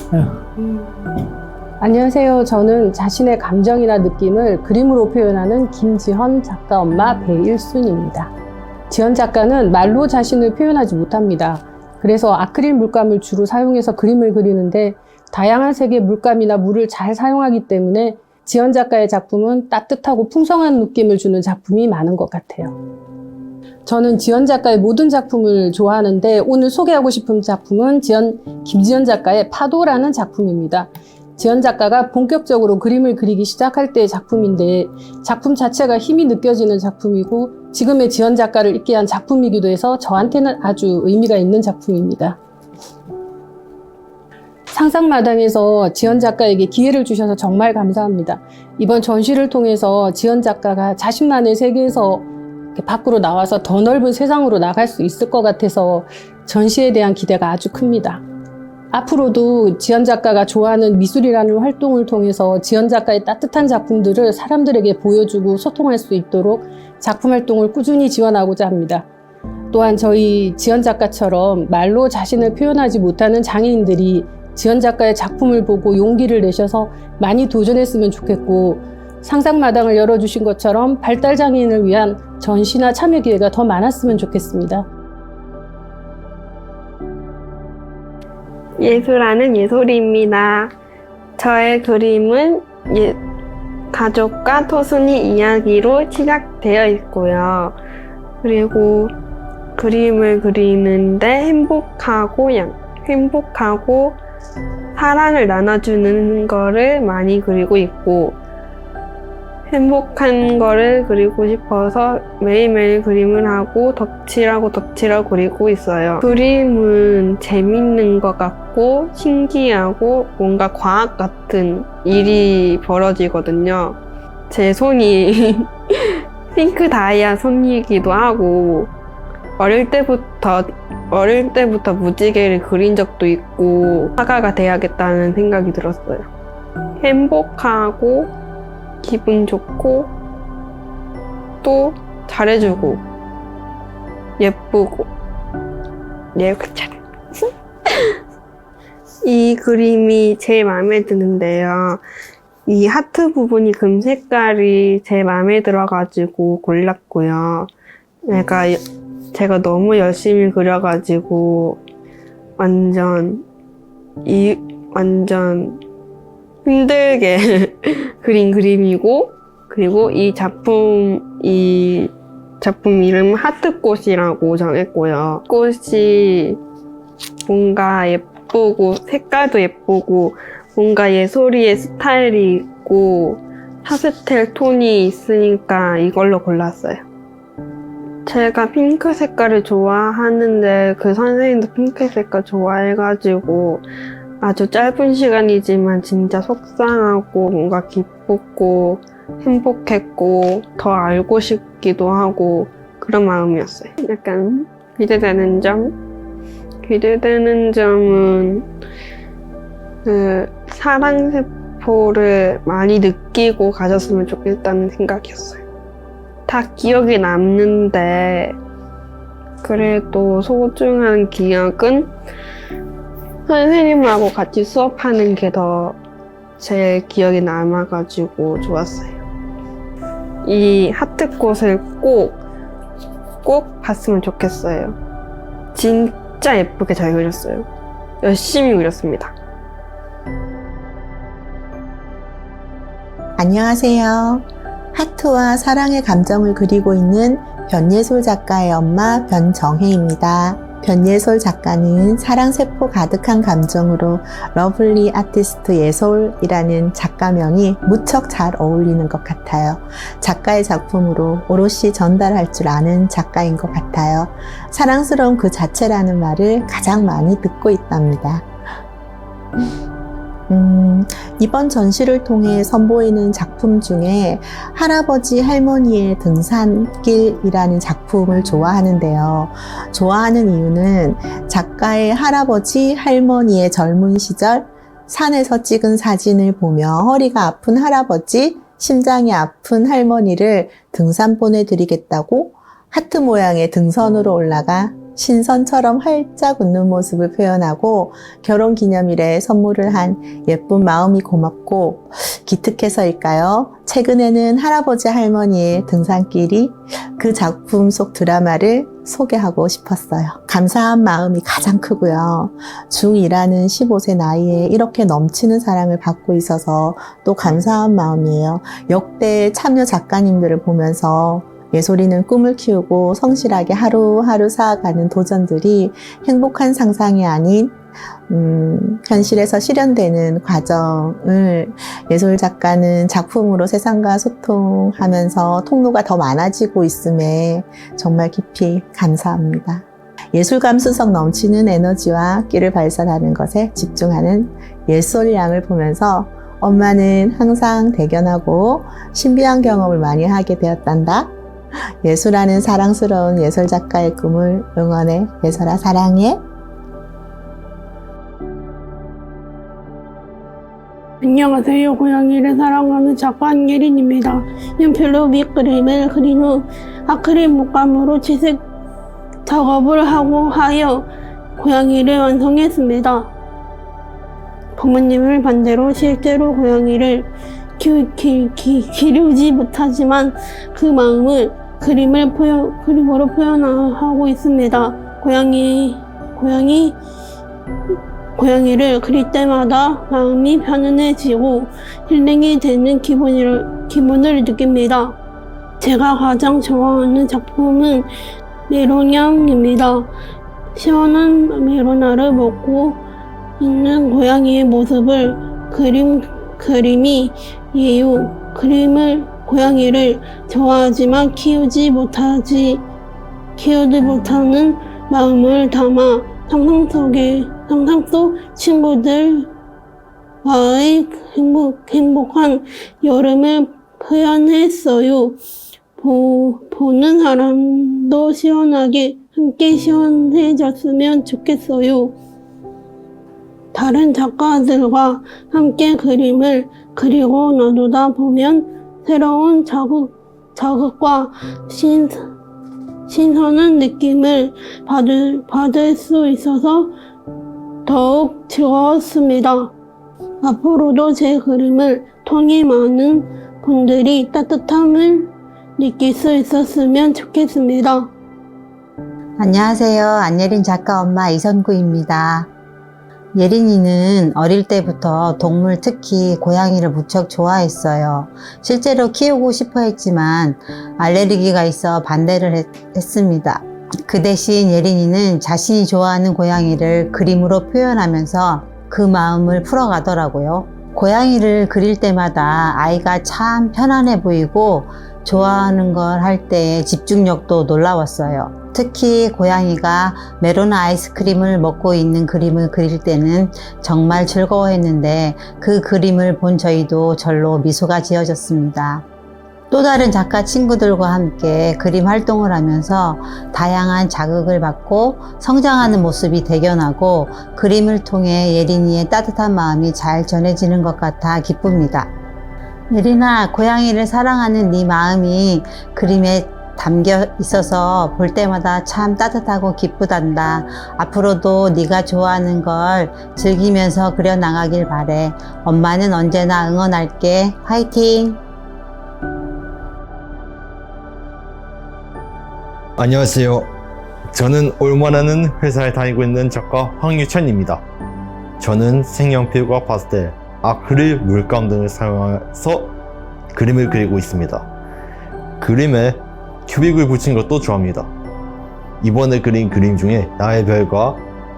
안녕하세요. 저는 자신의 감정이나 느낌을 그림으로 표현하는 김지현 작가 엄마 배일순입니다. 지현 작가는 말로 자신을 표현하지 못합니다. 그래서 아크릴 물감을 주로 사용해서 그림을 그리는데 다양한 색의 물감이나 물을 잘 사용하기 때문에 지현 작가의 작품은 따뜻하고 풍성한 느낌을 주는 작품이 많은 것 같아요. 저는 지현 작가의 모든 작품을 좋아하는데 오늘 소개하고 싶은 작품은 김지현 작가의 파도라는 작품입니다. 지현 작가가 본격적으로 그림을 그리기 시작할 때의 작품인데 작품 자체가 힘이 느껴지는 작품이고 지금의 지현 작가를 있게 한 작품이기도 해서 저한테는 아주 의미가 있는 작품입니다. 상상마당에서 지현 작가에게 기회를 주셔서 정말 감사합니다. 이번 전시를 통해서 지현 작가가 자신만의 세계에서 밖으로 나와서 더 넓은 세상으로 나갈 수 있을 것 같아서 전시에 대한 기대가 아주 큽니다. 앞으로도 지현 작가가 좋아하는 미술이라는 활동을 통해서 지현 작가의 따뜻한 작품들을 사람들에게 보여주고 소통할 수 있도록 작품 활동을 꾸준히 지원하고자 합니다. 또한 저희 지현 작가처럼 말로 자신을 표현하지 못하는 장애인들이 지현 작가의 작품을 보고 용기를 내셔서 많이 도전했으면 좋겠고 상상마당을 열어주신 것처럼 발달장애인을 위한 전시나 참여 기회가 더 많았으면 좋겠습니다. 예술하는 예솔이입니다. 저의 그림은 가족과 토순이 이야기로 시작되어 있고요. 그리고 그림을 그리는데 행복하고 사랑을 나눠주는 거를 많이 그리고 있고 행복한 거를 그리고 싶어서 매일매일 그림을 하고 덧칠하고 그리고 있어요. 그림은 재밌는 것 같고 신기하고 뭔가 과학 같은 일이 벌어지거든요. 제 손이 핑크 다이아 손이기도 하고 어릴 때부터 무지개를 그린 적도 있고 화가가 돼야겠다는 생각이 들었어요. 행복하고 기분 좋고 또 잘해주고 예쁘고 이 그림이 제일 마음에 드는데요. 이 하트 부분이 금 색깔이 제 마음에 들어가지고 골랐고요. 제가 너무 열심히 그려가지고 완전 힘들게 그린 그림이고, 그리고 이 작품 이름 하트꽃이라고 정했고요. 꽃이 뭔가 예쁘고 색깔도 예쁘고 뭔가 예솔이의 스타일이 있고 파스텔 톤이 있으니까 이걸로 골랐어요. 제가 핑크 색깔을 좋아하는데 그 선생님도 핑크 색깔 좋아해가지고 아주 짧은 시간이지만 진짜 속상하고 뭔가 기뻤고 행복했고 더 알고 싶기도 하고 그런 마음이었어요. 약간 기대되는 점은 그 사랑세포를 많이 느끼고 가셨으면 좋겠다는 생각이었어요. 다 기억이 남는데 그래도 소중한 기억은 선생님하고 같이 수업하는 게 더 제 기억에 남아가지고 좋았어요. 이 하트꽃을 꼭 봤으면 좋겠어요. 진짜 예쁘게 잘 그렸어요. 열심히 그렸습니다. 안녕하세요. 하트와 사랑의 감정을 그리고 있는 변예솔 작가의 엄마 변정혜입니다. 변예솔 작가는 사랑세포 가득한 감정으로 러블리 아티스트 예솔이라는 작가명이 무척 잘 어울리는 것 같아요. 작가의 작품으로 오롯이 전달할 줄 아는 작가인 것 같아요. 사랑스러운 그 자체라는 말을 가장 많이 듣고 있답니다. 이번 전시를 통해 선보이는 작품 중에 할아버지 할머니의 등산길이라는 작품을 좋아하는데요. 좋아하는 이유는 작가의 할아버지 할머니의 젊은 시절 산에서 찍은 사진을 보며 허리가 아픈 할아버지, 심장이 아픈 할머니를 등산 보내드리겠다고 하트 모양의 등선으로 올라가 신선처럼 활짝 웃는 모습을 표현하고 결혼기념일에 선물을 한 예쁜 마음이 고맙고 기특해서일까요? 최근에는 할아버지 할머니의 등산길이 그 작품 속 드라마를 소개하고 싶었어요. 감사한 마음이 가장 크고요. 중2라는 15세 나이에 이렇게 넘치는 사랑을 받고 있어서 또 감사한 마음이에요. 역대 참여 작가님들을 보면서 예솔이는 꿈을 키우고 성실하게 하루하루 쌓아가는 도전들이 행복한 상상이 아닌 현실에서 실현되는 과정을 예솔 작가는 작품으로 세상과 소통하면서 통로가 더 많아지고 있음에 정말 깊이 감사합니다. 예술 감수성 넘치는 에너지와 끼를 발산하는 것에 집중하는 예솔 양을 보면서 엄마는 항상 대견하고 신비한 경험을 많이 하게 되었단다. 예술하는 사랑스러운 예솔 작가의 꿈을 응원해. 예솔아 사랑해. 안녕하세요. 고양이를 사랑하는 작가 한예린입니다. 연필로 밑그림을 그린 후 아크릴 물감으로 채색 작업을 하여 고양이를 완성했습니다. 부모님을 반대로 실제로 고양이를 기르지 못하지만 그 마음을 그림으로 표현하고 있습니다. 고양이를 그릴 때마다 마음이 편안해지고 힐링이 되는 기분을 느낍니다. 제가 가장 좋아하는 작품은 메로냥입니다. 시원한 메로나를 먹고 있는 고양이의 모습을 그림이 예요. 고양이를 좋아하지만 키우지 못하는 마음을 담아 상상 속 친구들과의 행복한 여름을 표현했어요. 보는 사람도 시원하게 함께 시원해졌으면 좋겠어요. 다른 작가들과 함께 그림을 그리고 나누다 보면 새로운 자극과 신선한 느낌을 받을 수 있어서 더욱 즐거웠습니다. 앞으로도 제 그림을 통해 많은 분들이 따뜻함을 느낄 수 있었으면 좋겠습니다. 안녕하세요. 안예린 작가 엄마 이선구입니다. 예린이는 어릴 때부터 동물, 특히 고양이를 무척 좋아했어요. 실제로 키우고 싶어 했지만 알레르기가 있어 반대를 했습니다. 그 대신 예린이는 자신이 좋아하는 고양이를 그림으로 표현하면서 그 마음을 풀어가더라고요. 고양이를 그릴 때마다 아이가 참 편안해 보이고 좋아하는 걸 할 때의 집중력도 놀라웠어요. 특히 고양이가 메로나 아이스크림을 먹고 있는 그림을 그릴 때는 정말 즐거워했는데 그 그림을 본 저희도 절로 미소가 지어졌습니다. 또 다른 작가 친구들과 함께 그림 활동을 하면서 다양한 자극을 받고 성장하는 모습이 대견하고 그림을 통해 예린이의 따뜻한 마음이 잘 전해지는 것 같아 기쁩니다. 예린아, 고양이를 사랑하는 네 마음이 그림에 담겨 있어서 볼 때마다 참 따뜻하고 기쁘단다. 앞으로도 네가 좋아하는 걸 즐기면서 그려나가길 바래. 엄마는 언제나 응원할게. 화이팅! 안녕하세요. 저는 올마라는 회사에 다니고 있는 작가 황유찬입니다. 저는 색연필과 파스텔, 아크릴, 물감 등을 사용해서 그림을 그리고 있습니다. 그림에 큐빅을 붙인 것도 좋아합니다. 이번에 그린 그림 중에 나의 별과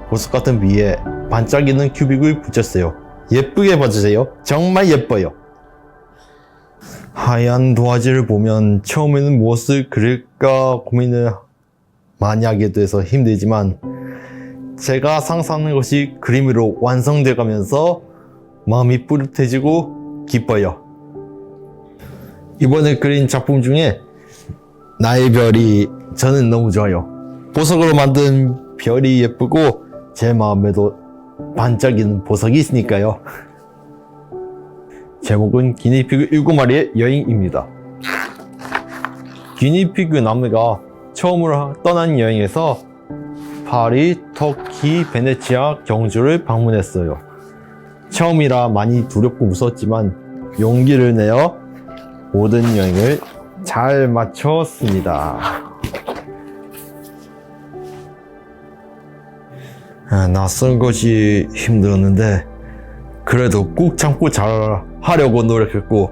보석 같은 비에 반짝이는 큐빅을 붙였어요. 예쁘게 봐주세요. 정말 예뻐요. 하얀 도화지를 보면 처음에는 무엇을 그릴까 고민을 많이 하게 돼서 힘들지만 제가 상상하는 것이 그림으로 완성돼 가면서 마음이 뿌듯해지고 기뻐요. 이번에 그린 작품 중에 나의 별이 저는 너무 좋아요. 보석으로 만든 별이 예쁘고 제 마음에도 반짝이는 보석이 있으니까요. 제목은 기니피그 7마리의 여행입니다. 기니피그 나무가 처음으로 떠난 여행에서 파리, 터키, 베네치아, 경주를 방문했어요. 처음이라 많이 두렵고 무서웠지만 용기를 내어 모든 여행을 잘 마쳤습니다. 낯선 것이 힘들었는데 그래도 꾹 참고 잘 하려고 노력했고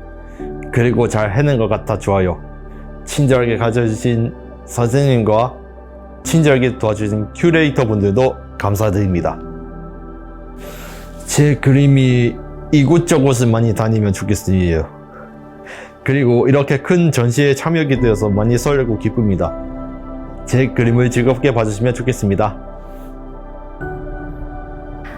그리고 잘 해낸 것 같아 좋아요. 친절하게 가르쳐주신 선생님과 친절하게 도와주신 큐레이터 분들도 감사드립니다. 제 그림이 이곳저곳을 많이 다니면 좋겠어요. 그리고 이렇게 큰 전시에 참여하게 되어서 많이 설레고 기쁩니다. 제 그림을 즐겁게 봐주시면 좋겠습니다.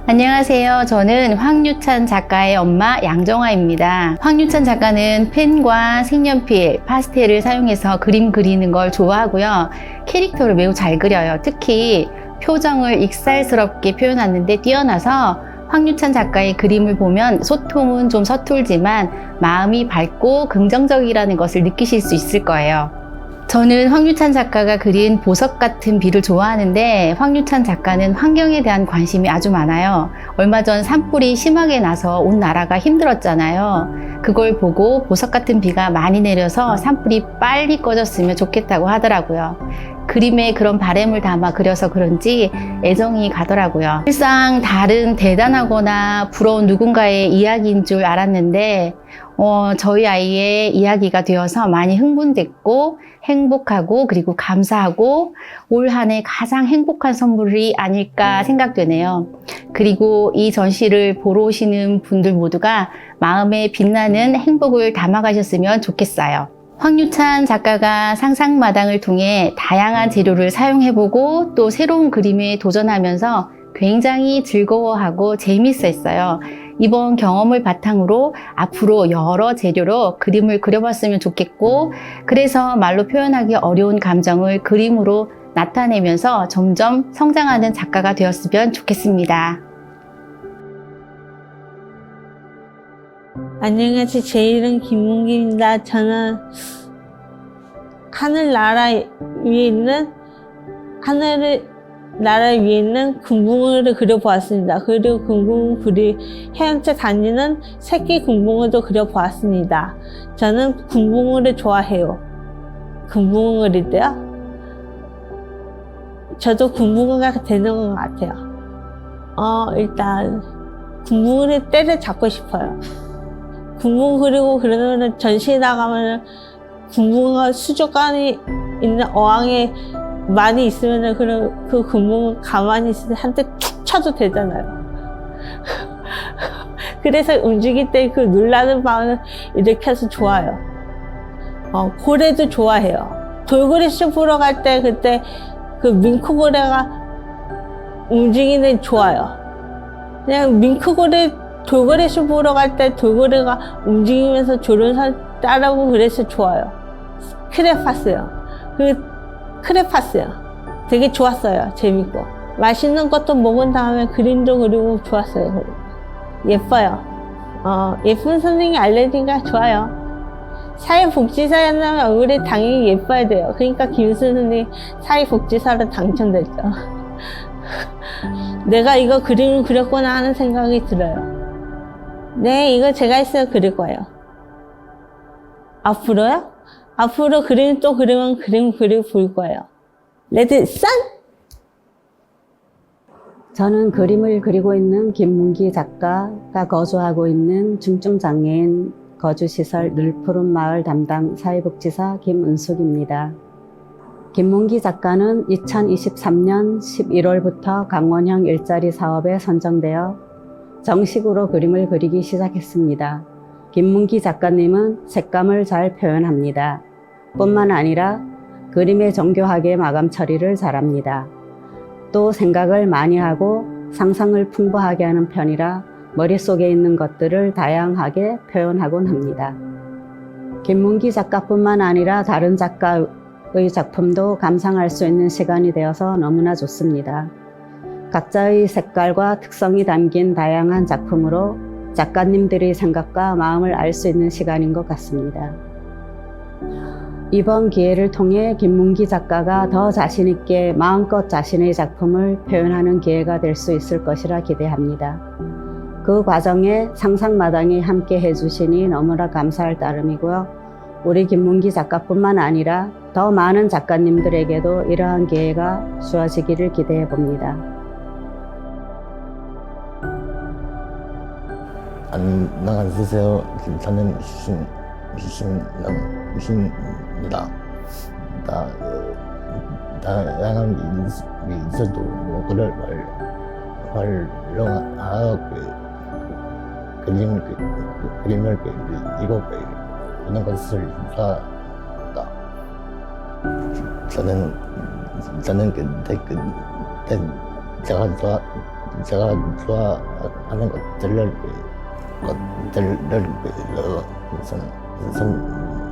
안녕하세요. 저는 황유찬 작가의 엄마 양정아입니다. 황유찬 작가는 펜과 색연필, 파스텔을 사용해서 그림 그리는 걸 좋아하고요. 캐릭터를 매우 잘 그려요. 특히 표정을 익살스럽게 표현하는데 뛰어나서 황유찬 작가의 그림을 보면 소통은 좀 서툴지만 마음이 밝고 긍정적이라는 것을 느끼실 수 있을 거예요. 저는 황유찬 작가가 그린 보석 같은 비를 좋아하는데 황유찬 작가는 환경에 대한 관심이 아주 많아요. 얼마 전 산불이 심하게 나서 온 나라가 힘들었잖아요. 그걸 보고 보석 같은 비가 많이 내려서 산불이 빨리 꺼졌으면 좋겠다고 하더라고요. 그림에 그런 바람을 담아 그려서 그런지 애정이 가더라고요. 실상 다른 대단하거나 부러운 누군가의 이야기인 줄 알았는데 저희 아이의 이야기가 되어서 많이 흥분됐고 행복하고 그리고 감사하고 올 한 해 가장 행복한 선물이 아닐까 생각되네요. 그리고 이 전시를 보러 오시는 분들 모두가 마음에 빛나는 행복을 담아가셨으면 좋겠어요. 황유찬 작가가 상상마당을 통해 다양한 재료를 사용해보고 또 새로운 그림에 도전하면서 굉장히 즐거워하고 재미있었어요. 이번 경험을 바탕으로 앞으로 여러 재료로 그림을 그려봤으면 좋겠고, 그래서 말로 표현하기 어려운 감정을 그림으로 나타내면서 점점 성장하는 작가가 되었으면 좋겠습니다. 안녕하세요. 제 이름 김문기입니다. 저는 하늘나라 위에 있는 금붕어를 그려보았습니다. 그리고 금붕어 헤엄쳐 다니는 새끼 금붕어도 그려보았습니다. 저는 금붕어를 좋아해요. 금붕어 그릴 때요? 저도 금붕어가 되는 것 같아요. 일단 금붕어를 때려잡고 싶어요. 금붕어 그리고 그러면 전시에 나가면 금붕어가 수족관에 있는 어항에 많이 있으면 그 금붕어 가만히 있을 때 한 대 툭 쳐도 되잖아요. 그래서 움직일 때 그 놀라는 마음을 이렇게 해서 좋아요. 고래도 좋아해요. 돌고래 쇼 보러 갈 때 그때 그 밍크고래가 움직이는 좋아요. 그냥 돌고래 쇼 보러 갈 때 돌고래가 움직이면서 조련사 따라오고 그래서 좋아요. 크레파스요. 되게 좋았어요. 재밌고. 맛있는 것도 먹은 다음에 그림도 그리고 좋았어요. 예뻐요. 예쁜 선생님이 알려주니까 좋아요. 사회복지사였다면 얼굴이 당연히 예뻐야 돼요. 그러니까 김순 선생님 사회복지사로 당첨됐죠. 내가 이거 그림을 그렸구나 하는 생각이 들어요. 네, 이거 제가 했어요. 그릴 거예요. 앞으로요? 앞으로 그림 또 그리면 그림 그리고 볼 거예요. 레드 선! 저는 그림을 그리고 있는 김문기 작가가 거주하고 있는 중증장애인 거주시설 늘푸른마을 담당 사회복지사 김은숙입니다. 김문기 작가는 2023년 11월부터 강원형 일자리 사업에 선정되어 정식으로 그림을 그리기 시작했습니다. 김문기 작가님은 색감을 잘 표현합니다. 뿐만 아니라 그림의 정교하게 마감 처리를 잘합니다. 또 생각을 많이 하고 상상을 풍부하게 하는 편이라 머릿속에 있는 것들을 다양하게 표현하곤 합니다. 김문기 작가뿐만 아니라 다른 작가의 작품도 감상할 수 있는 시간이 되어서 너무나 좋습니다. 각자의 색깔과 특성이 담긴 다양한 작품으로 작가님들의 생각과 마음을 알 수 있는 시간인 것 같습니다. 이번 기회를 통해 김문기 작가가 더 자신 있게 마음껏 자신의 작품을 표현하는 기회가 될 수 있을 것이라 기대합니다. 그 과정에 상상마당이 함께 해주시니 너무나 감사할 따름이고요. 우리 김문기 작가뿐만 아니라 더 많은 작가님들에게도 이러한 기회가 주어지기를 기대해 봅니다. 안녕하세요. 저는 신입니다. 다양한 미술도 그를 활용하여 그림을 그리고 그리는 것을 좋아합니다. 저는 제가 좋아하는 것들을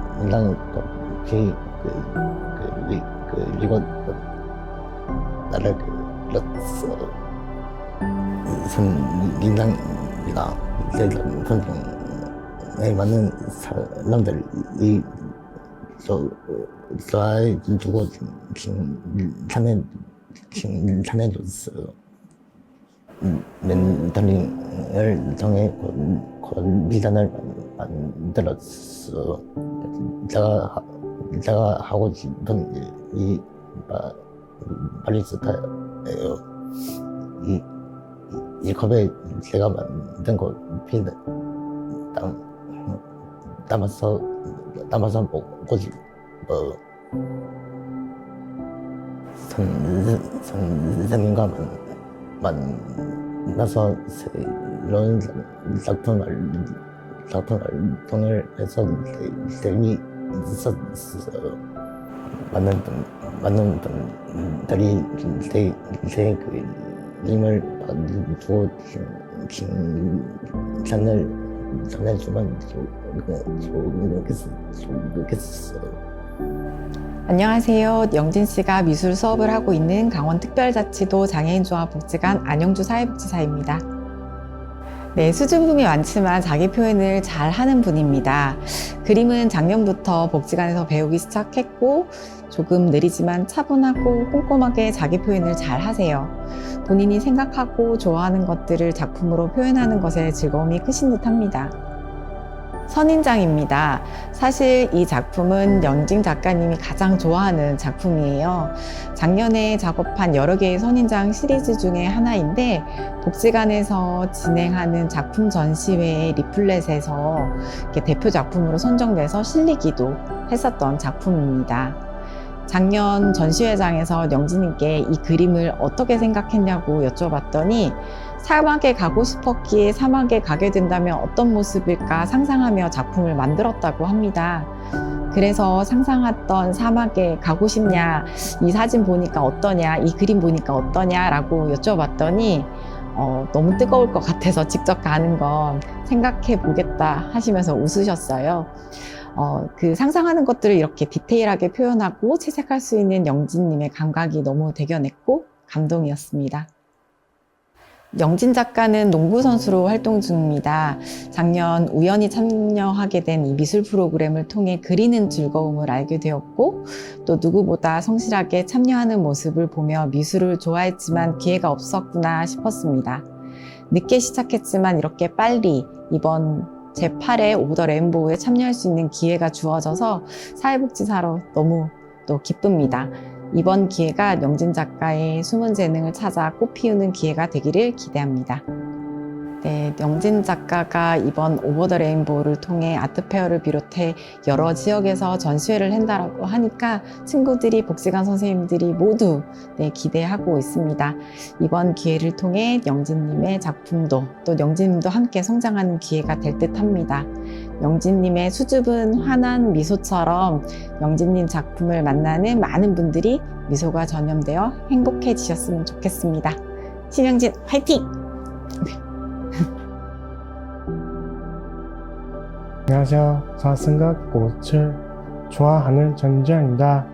선량하게 그리고 나를 그렸어. 선량이다. 선량에 많은 사람들이 좋아해 주고 칭찬해줬어. 멘토링을 통해 비전을 만들었어. 제가 하고 싶은 일이 바리스타예요. 이 컵에 제가 만든 커피는 담아서 먹고 싶어. 선생님과 만나서 새로운 작품을 해서 재미있었어. 많은 분들이 제 그림을 봐주고 칭찬을 전해주면 좋겠어. 안녕하세요. 영진 씨가 미술 수업을 하고 있는 강원특별자치도 장애인종합복지관 안영주 사회복지사입니다. 네, 수줍음이 많지만 자기 표현을 잘 하는 분입니다. 그림은 작년부터 복지관에서 배우기 시작했고 조금 느리지만 차분하고 꼼꼼하게 자기 표현을 잘 하세요. 본인이 생각하고 좋아하는 것들을 작품으로 표현하는 것에 즐거움이 크신 듯합니다. 선인장입니다. 사실 이 작품은 영진 작가님이 가장 좋아하는 작품이에요. 작년에 작업한 여러 개의 선인장 시리즈 중에 하나인데 복지관에서 진행하는 작품 전시회의 리플렛에서 이렇게 대표 작품으로 선정돼서 실리기도 했었던 작품입니다. 작년 전시회장에서 영진님께 이 그림을 어떻게 생각했냐고 여쭤봤더니 사막에 가고 싶었기에 사막에 가게 된다면 어떤 모습일까 상상하며 작품을 만들었다고 합니다. 그래서 상상했던 사막에 가고 싶냐, 이 사진 보니까 어떠냐, 이 그림 보니까 어떠냐라고 여쭤봤더니 너무 뜨거울 것 같아서 직접 가는 건 생각해 보겠다 하시면서 웃으셨어요. 그 상상하는 것들을 이렇게 디테일하게 표현하고 채색할 수 있는 영진님의 감각이 너무 대견했고 감동이었습니다. 영진 작가는 농구 선수로 활동 중입니다. 작년 우연히 참여하게 된 이 미술 프로그램을 통해 그리는 즐거움을 알게 되었고 또 누구보다 성실하게 참여하는 모습을 보며 미술을 좋아했지만 기회가 없었구나 싶었습니다. 늦게 시작했지만 이렇게 빨리 이번 제8회 오브 더 레인보우에 참여할 수 있는 기회가 주어져서 사회복지사로 너무 또 기쁩니다. 이번 기회가 영진 작가의 숨은 재능을 찾아 꽃피우는 기회가 되기를 기대합니다. 네, 영진 작가가 이번 오버 더 레인보우를 통해 아트페어를 비롯해 여러 지역에서 전시회를 한다고 하니까 친구들이, 복지관 선생님들이 모두 기대하고 있습니다. 이번 기회를 통해 영진님의 작품도 또 영진님도 함께 성장하는 기회가 될 듯합니다. 영진님의 수줍은 환한 미소처럼 영진님 작품을 만나는 많은 분들이 미소가 전염되어 행복해지셨으면 좋겠습니다. 신영진 화이팅! 안녕하세요. 사슴과 꽃을 좋아하는 전지현입니다.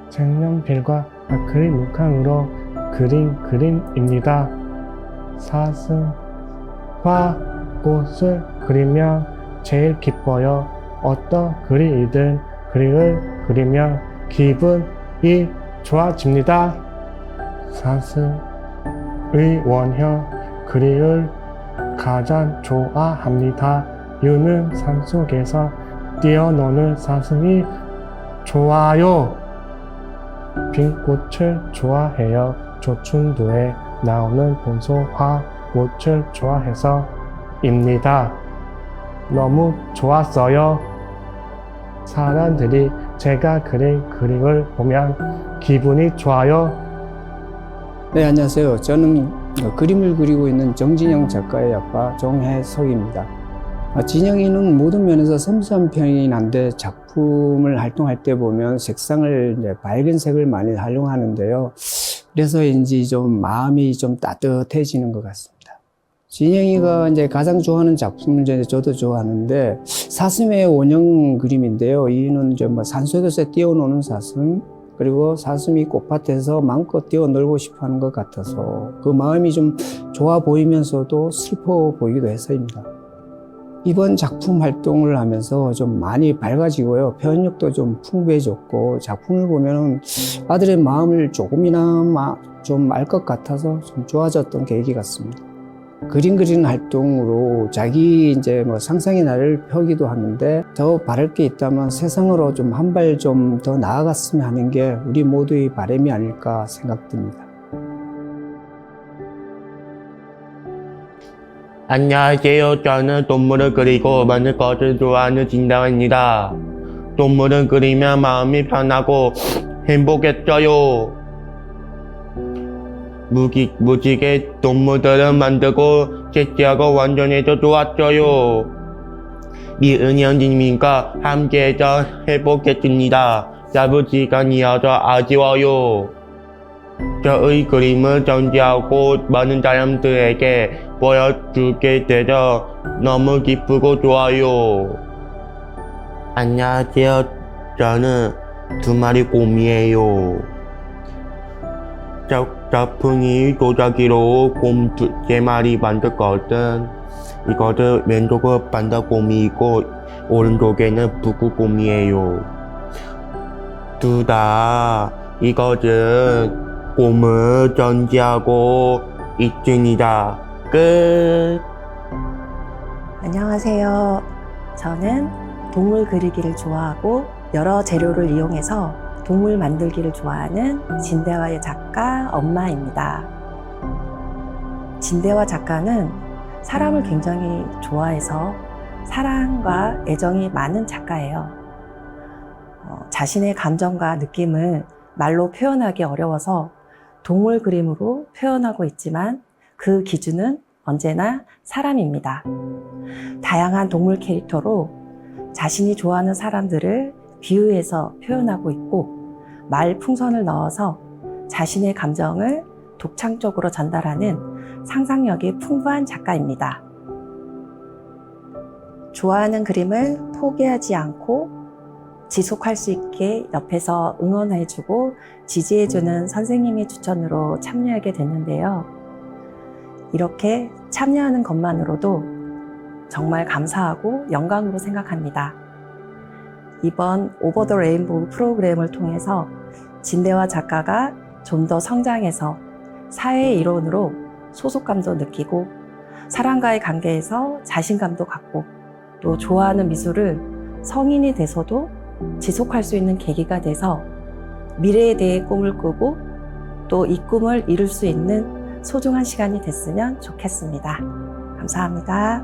색연필과 아크릴 물감으로 그린 그림입니다. 사슴과 꽃을 그리면 제일 기뻐요. 어떤 글이든 그림을 그리면 기분이 좋아집니다. 사슴의 원형 그림을 가장 좋아합니다. 이유는 산속에서 뛰어노는 사슴이 좋아요. 빈 꽃을 좋아해요. 조춘도에 나오는 본소화 꽃을 좋아해서입니다. 너무 좋았어요. 사람들이 제가 그린 그림을 보면 기분이 좋아요. 네, 안녕하세요. 저는 그림을 그리고 있는 정진영 작가의 아빠 정혜석입니다. 진영이는 모든 면에서 섬세한 편이긴 한데 작품을 활동할 때 보면 색상을 이제 밝은 색을 많이 활용하는데요. 그래서인지 좀 마음이 좀 따뜻해지는 것 같습니다. 진영이가 이제 가장 좋아하는 작품은 이제 저도 좋아하는데 사슴의 원형 그림인데요. 이는 이제 뭐 산속에서 뛰어노는 사슴, 그리고 사슴이 꽃밭에서 마음껏 뛰어놀고 싶어 하는 것 같아서 그 마음이 좀 좋아 보이면서도 슬퍼 보이기도 해서입니다. 이번 작품 활동을 하면서 좀 많이 밝아지고요. 표현력도 좀 풍부해졌고 작품을 보면 아들의 마음을 조금이나마 좀 알 것 같아서 좀 좋아졌던 계기 같습니다. 그림 그리는 활동으로 자기 이제 뭐 상상의 날을 펴기도 하는데 더 바랄 게 있다면 세상으로 좀 한 발 좀 더 나아갔으면 하는 게 우리 모두의 바람이 아닐까 생각됩니다. 안녕하세요. 저는 동물을 그리고 만들 것을 좋아하는 진다입니다. 동물을 그리면 마음이 편하고 행복했어요. 무지개 동물들을 만들고 섹시하고 완전해서 좋았어요. 미은이 형님과 함께해서 행복했습니다. 짧은 시간이어서 아쉬워요. 저의 그림을 전시하고 많은 사람들에게 보여주게 돼서 너무 기쁘고 좋아요. 안녕하세요. 저는 2마리 곰이에요. 작품이 도자기로 곰 3마리 만들거든. 이것은 왼쪽은 반다곰이고 오른쪽에는 북극곰이에요. 둘 다 이것은 곰을 전시하고 있습니다. 끝. 안녕하세요. 저는 동물 그리기를 좋아하고 여러 재료를 이용해서 동물 만들기를 좋아하는 진대화의 작가 엄마입니다. 진대화 작가는 사람을 굉장히 좋아해서 사랑과 애정이 많은 작가예요. 자신의 감정과 느낌을 말로 표현하기 어려워서 동물 그림으로 표현하고 있지만 그 기준은 언제나 사람입니다. 다양한 동물 캐릭터로 자신이 좋아하는 사람들을 비유해서 표현하고 있고 말 풍선을 넣어서 자신의 감정을 독창적으로 전달하는 상상력이 풍부한 작가입니다. 좋아하는 그림을 포기하지 않고 지속할 수 있게 옆에서 응원해주고 지지해주는 선생님의 추천으로 참여하게 됐는데요. 이렇게 참여하는 것만으로도 정말 감사하고 영광으로 생각합니다. 이번 오버 더 레인보우 프로그램을 통해서 진대화 작가가 좀 더 성장해서 사회의 일원으로 소속감도 느끼고 사람과의 관계에서 자신감도 갖고 또 좋아하는 미술을 성인이 돼서도 지속할 수 있는 계기가 돼서 미래에 대해 꿈을 꾸고 또 이 꿈을 이룰 수 있는 소중한 시간이 됐으면 좋겠습니다. 감사합니다.